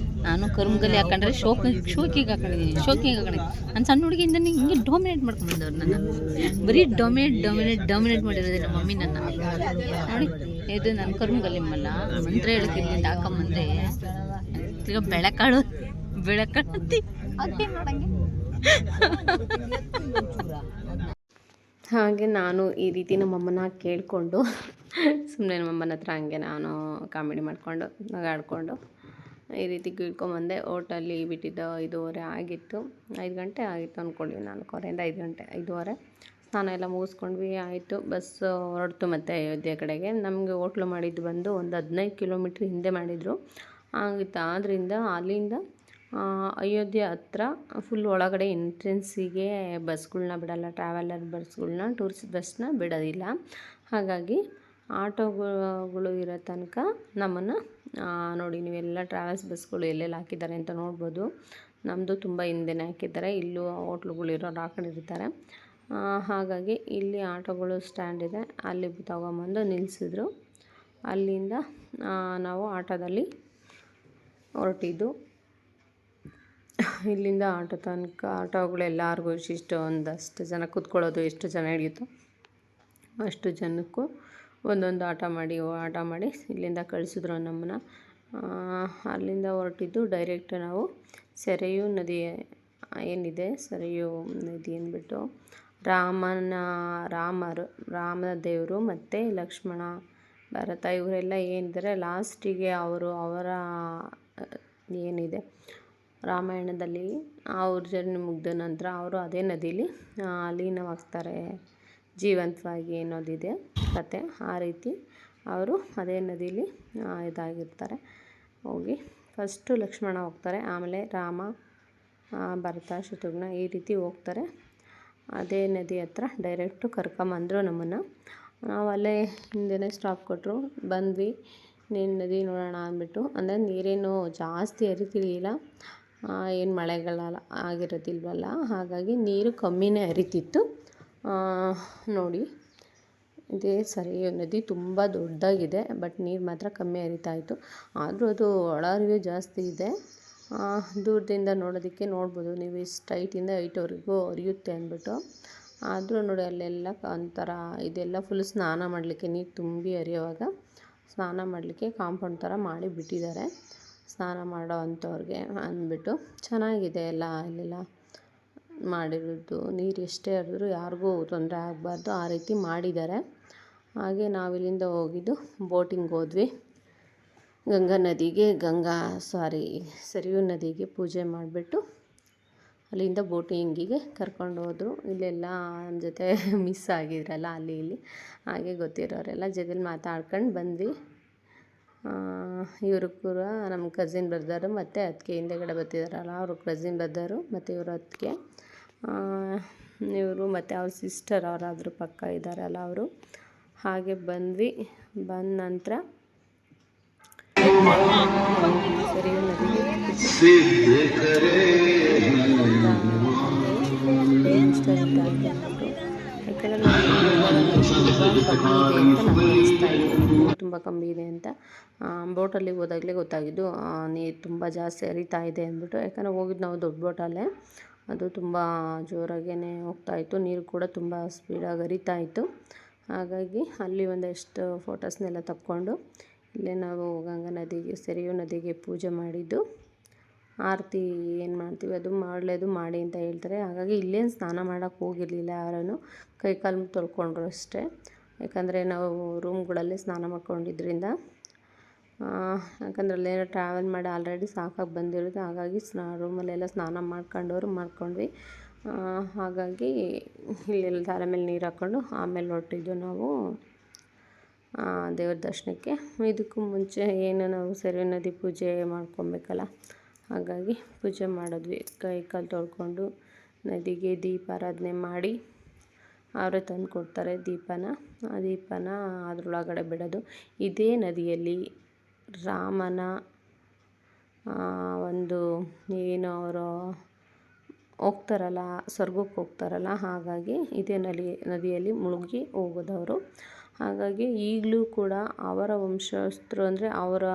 [SPEAKER 1] ನಾನು ಕರುಮಗಲ್ಲಿ ಹಾಕೊಂಡ್ರೆ ಶೋಕಿಗೆ ಹಾಕೊಂಡಿದ್ದೀನಿ. ನಾನು ಸಣ್ಣ ಹುಡುಗಿಯಿಂದ ಹಿಂಗೆ ಡಾಮಿನೇಟ್ ಮಾಡ್ಕೊಂಡ್ಬಂದವ್ರು ನನ್ನ, ಬರೀ ಡಾಮಿನೇಟ್ ಮಾಡಿರೋದೇ ನಮ್ಮ ಮಮ್ಮಿ ನನ್ನ ನೋಡಿ. ಇದು ನನ್ನ ಕರುಮಗಲ್ಲಿಮ್ಮಲ್ಲ, ಮಂತ್ರ ಹೇಳ್ತಿದ್ದಿಂದ ಹಾಕೊಂಬಂದ್ರೆ ಈಗ ಬೆಳೆಕಾಳು ಅದಕ್ಕೆ ನೋಡಂಗೆ. ಹಾಗೆ ನಾನು ಈ ರೀತಿ ನಮ್ಮಮ್ಮನ ಕೇಳಿಕೊಂಡು ಸುಮ್ಮನೆ ನಮ್ಮಮ್ಮನ ಹತ್ರ ಹಂಗೆ ನಾನು ಕಾಮಿಡಿ ಮಾಡಿಕೊಂಡು ನಗಾಡಿಕೊಂಡು ಈ ರೀತಿ ಕೇಳ್ಕೊಂಬಂದೆ. ಹೋಟೆಲ್ಲಿ ಬಿಟ್ಟಿದ್ದು 5:30 ಆಗಿತ್ತು, 5 ಗಂಟೆ ಆಗಿತ್ತು ಅಂದ್ಕೊಳ್ಳಿ, 4:15 5 ಗಂಟೆ 5:30. ಸ್ನಾನ ಎಲ್ಲ ಮುಗಿಸ್ಕೊಂಡ್ವಿ, ಆಯಿತು. ಬಸ್ ಹೊರಡ್ತು ಮತ್ತು ಅಯೋಧ್ಯೆ ಕಡೆಗೆ. ನಮಗೆ ಹೋಟ್ಲು ಮಾಡಿದ್ದು ಬಂದು ಒಂದು 15 ಕಿಲೋಮೀಟ್ರ್ ಹಿಂದೆ ಮಾಡಿದರು ಆಗಿತ್ತು. ಆದ್ದರಿಂದ ಅಲ್ಲಿಂದ ಅಯೋಧ್ಯೆ ಹತ್ರ ಫುಲ್ ಒಳಗಡೆ ಎಂಟ್ರೆನ್ಸಿಗೆ ಬಸ್ಗಳ್ನ ಬಿಡೋಲ್ಲ, ಟ್ರಾವೆಲರ್ ಬಸ್ಗಳ್ನ, ಟೂರಿಸ್ಟ್ ಬಸ್ನ ಬಿಡೋದಿಲ್ಲ. ಹಾಗಾಗಿ ಆಟೋಗಳು ಇರೋ ತನಕ ನಮ್ಮನ್ನು ನೋಡಿ ನೀವೆಲ್ಲ ಟ್ರಾವೆಲ್ಸ್ ಬಸ್ಗಳು ಎಲ್ಲೆಲ್ಲಿ ಹಾಕಿದ್ದಾರೆ ಅಂತ ನೋಡ್ಬೋದು. ನಮ್ಮದು ತುಂಬ ಹಿಂದೆನೇ ಹಾಕಿದ್ದಾರೆ, ಇಲ್ಲೂ ಹೋಟ್ಲುಗಳಿರೋರು ಹಾಕೊಂಡಿರ್ತಾರೆ. ಹಾಗಾಗಿ ಇಲ್ಲಿ ಆಟೋಗಳು ಸ್ಟ್ಯಾಂಡ್ ಇದೆ, ಅಲ್ಲಿ ತಗೊಂಬಂದು ನಿಲ್ಲಿಸಿದ್ರು. ಅಲ್ಲಿಂದ ನಾವು ಆಟೋದಲ್ಲಿ ಹೊರಟಿದ್ದು. ಇಲ್ಲಿಂದ ಆಟೋ ತನಕ ಆಟೋಗಳು ಎಲ್ಲರಿಗೂ ಇಷ್ಟು ಒಂದಷ್ಟು ಜನ ಕೂತ್ಕೊಳ್ಳೋದು, ಎಷ್ಟು ಜನ ಹಿಡಿಯುತ್ತೋ ಅಷ್ಟು ಜನಕ್ಕೂ ಒಂದೊಂದು ಆಟ ಮಾಡಿ ಇಲ್ಲಿಂದ ಕಳಿಸಿದ್ರು ನಮ್ಮನ್ನು. ಅಲ್ಲಿಂದ ಹೊರಟಿದ್ದು ಡೈರೆಕ್ಟ್ ನಾವು ಸೆರೆಯು ನದಿ ಏನಿದೆ ಸರಿಯು ನದಿ ಅಂದ್ಬಿಟ್ಟು ರಾಮನ ದೇವರು ಮತ್ತು ಲಕ್ಷ್ಮಣ ಭರತ ಇವರೆಲ್ಲ ಏನಿದ್ದಾರೆ ಲಾಸ್ಟಿಗೆ ಅವರ ಏನಿದೆ ರಾಮಾಯಣದಲ್ಲಿ ಅವ್ರ ಜರ್ನಿ ಮುಗಿದ ನಂತರ ಅವರು ಅದೇ ನದಿಲಿ ಲೀನವಾಗ್ತಾರೆ ಜೀವಂತವಾಗಿ ಅನ್ನೋದಿದೆ ಕತೆ. ಆ ರೀತಿ ಅವರು ಅದೇ ನದಿಲಿ ಇದಾಗಿರ್ತಾರೆ. ಹೋಗಿ ಫಸ್ಟು ಲಕ್ಷ್ಮಣ ಹೋಗ್ತಾರೆ, ಆಮೇಲೆ ರಾಮ, ಭರತ, ಶತ್ರುಘ್ನ ಈ ರೀತಿ ಹೋಗ್ತಾರೆ. ಅದೇ ನದಿ ಹತ್ರ ಡೈರೆಕ್ಟು ಕರ್ಕೊಂಬಂದರು ನಮ್ಮನ್ನು. ನಾವು ಅಲ್ಲೇ ಹಿಂದೆನೇ ಸ್ಟಾಪ್ ಕೊಟ್ಟರು, ಬಂದ್ವಿ ನೀನು ನದಿ ನೋಡೋಣ ಅಂದ್ಬಿಟ್ಟು. ಅಂದರೆ ನೀರೇನು ಜಾಸ್ತಿ ಹರಿತಿರ್ಲಿಲ್ಲ, ಏನು ಮಳೆಗಾಲ ಆಗಿರೋದಿಲ್ವಲ್ಲ, ಹಾಗಾಗಿ ನೀರು ಕಮ್ಮಿನೇ ಹರಿತಿತ್ತು. ನೋಡಿ ಇದೇ ಸರಿಯು ನದಿ ತುಂಬ ದೊಡ್ಡದಾಗಿದೆ, ಬಟ್ ನೀರು ಮಾತ್ರ ಕಮ್ಮಿ ಹರಿತಾ ಇತ್ತು. ಆದರೂ ಅದು ಒಳಹರಿವು ಜಾಸ್ತಿ ಇದೆ. ದೂರದಿಂದ ನೋಡೋದಕ್ಕೆ ನೋಡ್ಬೋದು ನೀವು ಇಷ್ಟು ಹೈಟಿಂದ ಹೈಟ್ವರೆಗೂ ಹರಿಯುತ್ತೆ ಅಂದ್ಬಿಟ್ಟು. ಆದರೂ ನೋಡಿ ಅಲ್ಲೆಲ್ಲ ಒಂಥರ ಇದೆಲ್ಲ ಫುಲ್ ಸ್ನಾನ ಮಾಡಲಿಕ್ಕೆ ನೀರು ತುಂಬಿ ಹರಿಯುವಾಗ ಸ್ನಾನ ಮಾಡಲಿಕ್ಕೆ ಕಾಂಪೌಂಡ್ ಥರ ಮಾಡಿ ಬಿಟ್ಟಿದ್ದಾರೆ, ಸ್ನಾನ ಮಾಡೋ ಅಂಥವ್ರಿಗೆ ಅಂದ್ಬಿಟ್ಟು. ಚೆನ್ನಾಗಿದೆ ಎಲ್ಲ ಅಲ್ಲೆಲ್ಲ ಮಾಡಿರೋದು. ನೀರು ಎಷ್ಟೇ ಹರಿದ್ರೂ ಯಾರಿಗೂ ತೊಂದರೆ ಆಗಬಾರ್ದು ಆ ರೀತಿ ಮಾಡಿದ್ದಾರೆ. ಹಾಗೆ ನಾವಿಲ್ಲಿಂದ ಹೋಗಿದ್ದು ಬೋಟಿಂಗ್ ಹೋದ್ವಿ. ಸರಿಯು ನದಿಗೆ ಪೂಜೆ ಮಾಡಿಬಿಟ್ಟು ಅಲ್ಲಿಂದ ಬೋಟಿಂಗಿಗೆ ಕರ್ಕೊಂಡು ಹೋದರು. ಇಲ್ಲೆಲ್ಲ ನಮ್ಮ ಜೊತೆ ಮಿಸ್ ಆಗಿದ್ರಲ್ಲ ಅಲ್ಲಿ ಇಲ್ಲಿ, ಹಾಗೆ ಗೊತ್ತಿರೋರೆಲ್ಲ ಜೊತೆಲಿ ಮಾತಾಡ್ಕೊಂಡು ಬಂದ್ವಿ. ಇವರು ಕೂಡ ನಮ್ಮ ಕಸಿನ್ ಬ್ರದರು ಮತ್ತು ಅತ್ತಿಗೆ ಹಿಂದೆಗಡೆ ಬರ್ತಿದ್ದಾರಲ್ಲ ಅವರು ಕಸಿನ್ ಬ್ರದರು ಮತ್ತು ಇವರು ಅತ್ತಿಗೆ, ಇವರು ಮತ್ತು ಅವ್ರ ಸಿಸ್ಟರ್ ಅವರಾದ್ರು ಪಕ್ಕ ಇದ್ದಾರಲ್ಲ ಅವರು. ಹಾಗೆ ಬಂದ್ವಿ. ಬಂದ ನಂತರ ಸರಿಯು ನದಿಗೆ ತುಂಬ ಕಮ್ಮಿ ಇದೆ ಅಂತ ಬೋಟಲ್ಲಿ ಹೋದಾಗಲೇ ಗೊತ್ತಾಗಿದ್ದು ನೀರು ತುಂಬ ಜಾಸ್ತಿ ಹರಿತಾ ಇದೆ ಅಂದ್ಬಿಟ್ಟು. ಯಾಕಂದರೆ ಹೋಗಿದ್ದು ನಾವು ದೊಡ್ಡ ಬೋಟಲ್ಲೇ, ಅದು ತುಂಬ ಜೋರಾಗೇ ಹೋಗ್ತಾಯಿತ್ತು, ನೀರು ಕೂಡ ತುಂಬ ಸ್ಪೀಡಾಗಿ ಹರಿತಾ ಇತ್ತು. ಹಾಗಾಗಿ ಅಲ್ಲಿ ಒಂದಷ್ಟು ಫೋಟೋಸ್ನೆಲ್ಲ ತಕ್ಕೊಂಡು ಇಲ್ಲೇ ನಾವು ಸರಿಯು ನದಿಗೆ ಪೂಜೆ ಮಾಡಿದ್ದು. ಆರತಿ ಏನು ಮಾಡ್ತೀವಿ ಅದು ಮಾಡಿ ಅಂತ ಹೇಳ್ತಾರೆ. ಹಾಗಾಗಿ ಇಲ್ಲೇನು ಸ್ನಾನ ಮಾಡೋಕ್ಕೆ ಹೋಗಿರಲಿಲ್ಲ ಯಾರೂ, ಕೈಕಾಲು ತೊಳ್ಕೊಂಡ್ರು ಅಷ್ಟೇ. ಯಾಕಂದರೆ ನಾವು ರೂಮ್ಗಳಲ್ಲೇ ಸ್ನಾನ ಮಾಡ್ಕೊಂಡಿದ್ದರಿಂದ, ಯಾಕಂದರೆ ಅಲ್ಲೇನೋ ಟ್ರಾವೆಲ್ ಮಾಡಿ ಆಲ್ರೆಡಿ ಸಾಕಾಗಿ ಬಂದಿರೋದು. ಹಾಗಾಗಿ ರೂಮಲ್ಲೆಲ್ಲ ಸ್ನಾನ ಮಾಡ್ಕೊಂಡ್ವಿ. ಹಾಗಾಗಿ ಇಲ್ಲೆಲ್ಲ ತಲೆ ಮೇಲೆ ನೀರು ಹಾಕ್ಕೊಂಡು ಆಮೇಲೆ ಹೊರಟಿದ್ದು ನಾವು ದೇವ್ರ ದರ್ಶನಕ್ಕೆ. ಇದಕ್ಕೂ ಮುಂಚೆ ಏನು ನಾವು ಸರಿಯು ನದಿ ಪೂಜೆ ಮಾಡ್ಕೊಬೇಕಲ್ಲ, ಹಾಗಾಗಿ ಪೂಜೆ ಮಾಡಿದ್ವಿ. ಕೈ ಕಾಲು ತೊಳ್ಕೊಂಡು ನದಿಗೆ ದೀಪಾರಾಧನೆ ಮಾಡಿ ಅವರೇ ತಂದು ಕೊಡ್ತಾರೆ ದೀಪನ. ಆ ದೀಪನ ಅದರೊಳಗಡೆ ಬಿಡೋದು. ಇದೇ ನದಿಯಲ್ಲಿ ರಾಮನ ಒಂದು ಏನು ಅವರು ಹೋಗ್ತಾರಲ್ಲ, ಸ್ವರ್ಗಕ್ಕೆ ಹೋಗ್ತಾರಲ್ಲ, ಹಾಗಾಗಿ ಇದೇ ನದಿಯಲ್ಲಿ ಮುಳುಗಿ ಹೋಗೋದವರು. ಹಾಗಾಗಿ ಈಗಲೂ ಕೂಡ ಅವರ ವಂಶಸ್ಥರು ಅಂದರೆ ಅವರ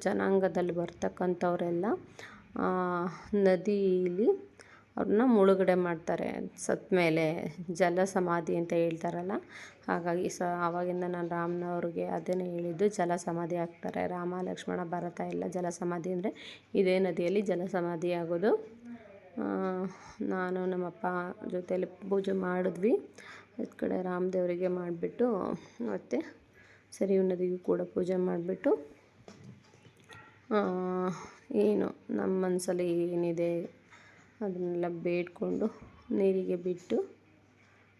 [SPEAKER 1] ಜನಾಂಗದಲ್ಲಿ ಬರ್ತಕ್ಕಂಥವರೆಲ್ಲ ನದಿಯಲ್ಲಿ ಅವ್ರನ್ನ ಮುಳುಗಡೆ ಮಾಡ್ತಾರೆ ಸತ್ತ ಮೇಲೆ, ಜಲ ಸಮಾಧಿ ಅಂತ ಹೇಳ್ತಾರಲ್ಲ. ಹಾಗಾಗಿ ಆವಾಗಿಂದ ನಾನು ರಾಮನವ್ರಿಗೆ ಅದನ್ನೇ ಹೇಳಿದ್ದು, ಜಲ ಸಮಾಧಿ ಆಗ್ತಾರೆ. ರಾಮ, ಲಕ್ಷ್ಮಣ, ಭರತ ಎಲ್ಲ ಜಲ ಸಮಾಧಿ ಅಂದರೆ ಇದೇ ನದಿಯಲ್ಲಿ ಜಲ ಸಮಾಧಿ ಆಗೋದು. ನಾನು ನಮ್ಮಪ್ಪ ಜೊತೆಯಲ್ಲಿ ಪೂಜೆ ಮಾಡಿದ್ವಿ. ಈ ಕಡೆ ರಾಮದೇವರಿಗೆ ಮಾಡಿಬಿಟ್ಟು ಮತ್ತು ಸರಿಯು ನದಿಗೂ ಕೂಡ ಪೂಜೆ ಮಾಡಿಬಿಟ್ಟು ಏನು ನಮ್ಮ ಮನಸ್ಸಲ್ಲಿ ಏನಿದೆ ಅದನ್ನೆಲ್ಲ ಬೇಡ್ಕೊಂಡು ನೀರಿಗೆ ಬಿಟ್ಟು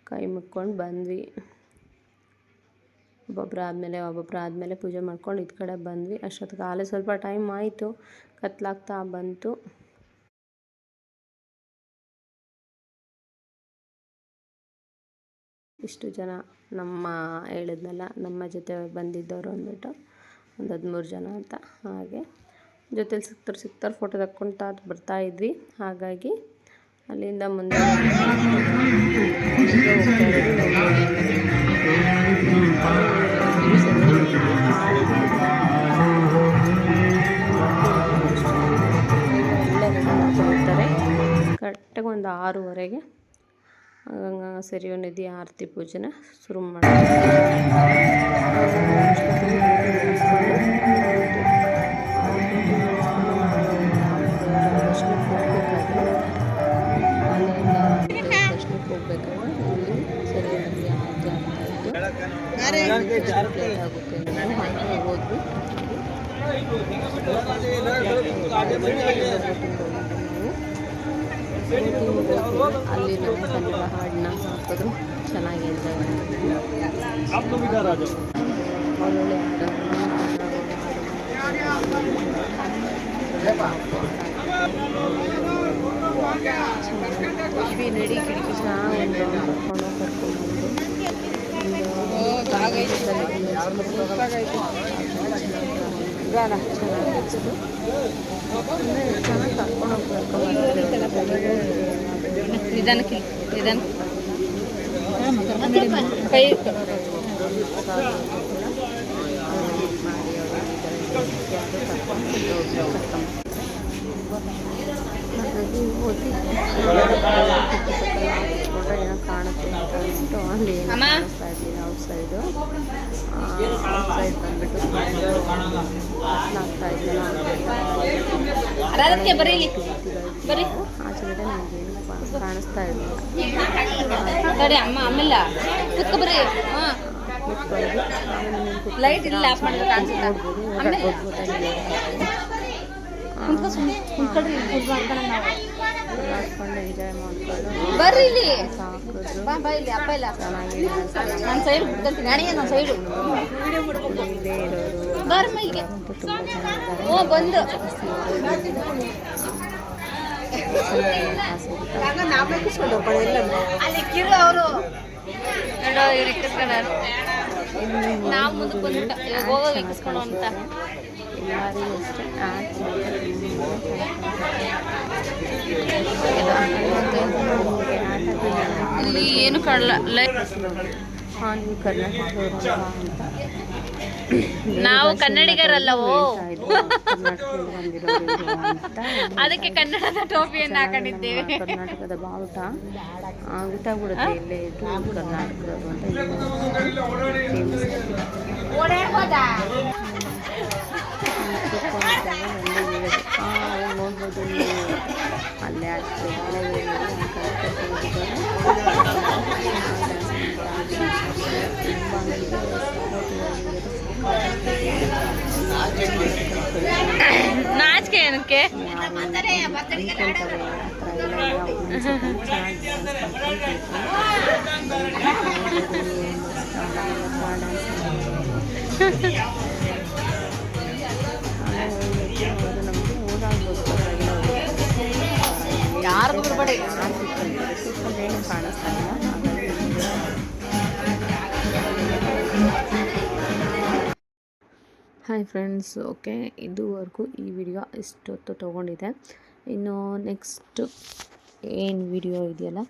[SPEAKER 1] ಕೈ ಮುಕ್ಕೊಂಡು ಬಂದ್ವಿ. ಒಬ್ಬೊಬ್ಬರು ಆದಮೇಲೆ ಪೂಜೆ ಮಾಡ್ಕೊಂಡು ಈ ಕಡೆ ಬಂದ್ವಿ. ಅಷ್ಟೊತ್ತಿಗೆ ಆಲೇ ಸ್ವಲ್ಪ ಟೈಮ್ ಆಯಿತು, ಕತ್ಲಾಗ್ತಾ ಬಂತು. ಇಷ್ಟು ಜನ ನಮ್ಮ ಹೇಳಿದ್ನಲ್ಲ ನಮ್ಮ ಜೊತೆ ಬಂದಿದ್ದವರು ಅಂದ್ಬಿಟ್ಟು ಒಂದು 13 ಜನ ಅಂತ. ಹಾಗೆ ಜೊತೆಲಿ ಸಿಗ್ತಾರೆ ಫೋಟೋ ತಕ್ಕೊಳ್ತಾ ಬರ್ತಾಯಿದ್ವಿ. ಹಾಗಾಗಿ ಅಲ್ಲಿಂದ ಮುಂದೆ ಹೋಗ್ತಾರೆ. ಕರೆಕ್ಟಾಗಿ ಒಂದು 6:30ಗೆ ಸರಿಯು ನದಿ ಆರತಿ ಪೂಜೆನ ಶುರು ಮಾಡ್ತಾರೆ. ಹೋಗ್ಬೇಕಾದ್ರೆ ಇಲ್ಲಿ ಸರಿಯಾಗಿ ಆಗುತ್ತೆ ಅಂತ ಇತ್ತು ಲೇಟ್ ಆಗುತ್ತೆ ಅಂತ ಹಾಗೆ ಹೋದ್ವಿ. ಅಲ್ಲಿ ನಮ್ಮ ಕನ್ನಡ ಹಾಡನ್ನ ಹಾಕಿದ್ರು, ಚೆನ್ನಾಗಿ ಎಂಜಾಯ್ ಮಾಡಿದ್ವಿ. ಒಳ್ಳೊಳ್ಳೆ ನಡಿ ಚೆನ್ನಾಗಿ ಕರ್ಕೊಂಡು ನಿಧಾನಕ್ಕೆ ಕೈ ಹಾಗಾಗಿ ಓದಿ ಏನೋ ಕಾಣುತ್ತೆ ಅಂತ ಅಂದ್ಬಿಟ್ಟು ಅಲ್ಲಿ ಏನು ಕಾಣಿಸ್ತಾ ಇರಲಿಲ್ಲ ಔಟ್ಸೈಡು. ಔಟ್ಸೈಡ್ ಬಂದ್ಬಿಟ್ಟು ಆಗ್ತಾ ಇದ್ದಲ್ಲ ಆಚೆಗಡೆ ನನಗೆ ಏನು ಕಾಣಿಸ್ತಾ ಇರಲಿಲ್ಲ. ಲೈಟ್ ಇಲ್ಲ ಕುತ್ಕೊಂಡು ಎಂಜಾಯ್ ಮಾಡ್ಕೊಂಡು ನಾವು ಮುಂದಕ್ಕೆ ಬಂದ್ಬಿಟ್ಟು ಹೋಗೋದು ಇಕ್ಕಿಸ್ಕೊಂಡು ಅಂತ ಎಲ್ಲರಿಗೂ ಅಷ್ಟೇ ಇಲ್ಲಿ ಏನು ಕಾಣಲ್ಲ. ಹಾಂ ನೀವು ಕರ್ನಾಟಕದವರು ಅಂತ ನಾವು ಕನ್ನಡಿಗರಲ್ಲವೋ ಅದಕ್ಕೆ ಕನ್ನಡದ ಟೋಪಿಯನ್ನು ಹಾಕೊಂಡಿದ್ದೇವೆ. ಕರ್ನಾಟಕದ ಬಾವುಟ ಗೊತ್ತಾಗ್ಬಿಡುತ್ತೆ ಇಲ್ಲೇ ಇದು ಕರ್ನಾಟಕದವರು ಅಂತ ನೋಡ್ಬೋದು ನೀವು ಅಲ್ಲೇ ನಾಚಿಕೆ ಏನಕ್ಕೆ ನಮಗೆ ಓಡಾಡ್ಬೋದು ಯಾರಿಗೂ ಬಿಡಬೇಡಿ ಏನು ಕಾಣಿಸ್ತಾ ಇಲ್ಲ. ಹಾಯ್ ಫ್ರೆಂಡ್ಸ್, ಓಕೆ ಇದುವರೆಗೂ ಈ ವಿಡಿಯೋ ಇಷ್ಟೊತ್ತು ತೊಗೊಂಡಿದೆ. ಇನ್ನು ನೆಕ್ಸ್ಟ್ ಏನು ವಿಡಿಯೋ ಇದೆಯಲ್ಲ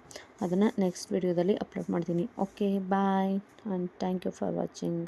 [SPEAKER 1] ಅದನ್ನು ನೆಕ್ಸ್ಟ್ ವಿಡಿಯೋದಲ್ಲಿ ಅಪ್ಲೋಡ್ ಮಾಡ್ತೀನಿ. Okay bye and thank you for watching.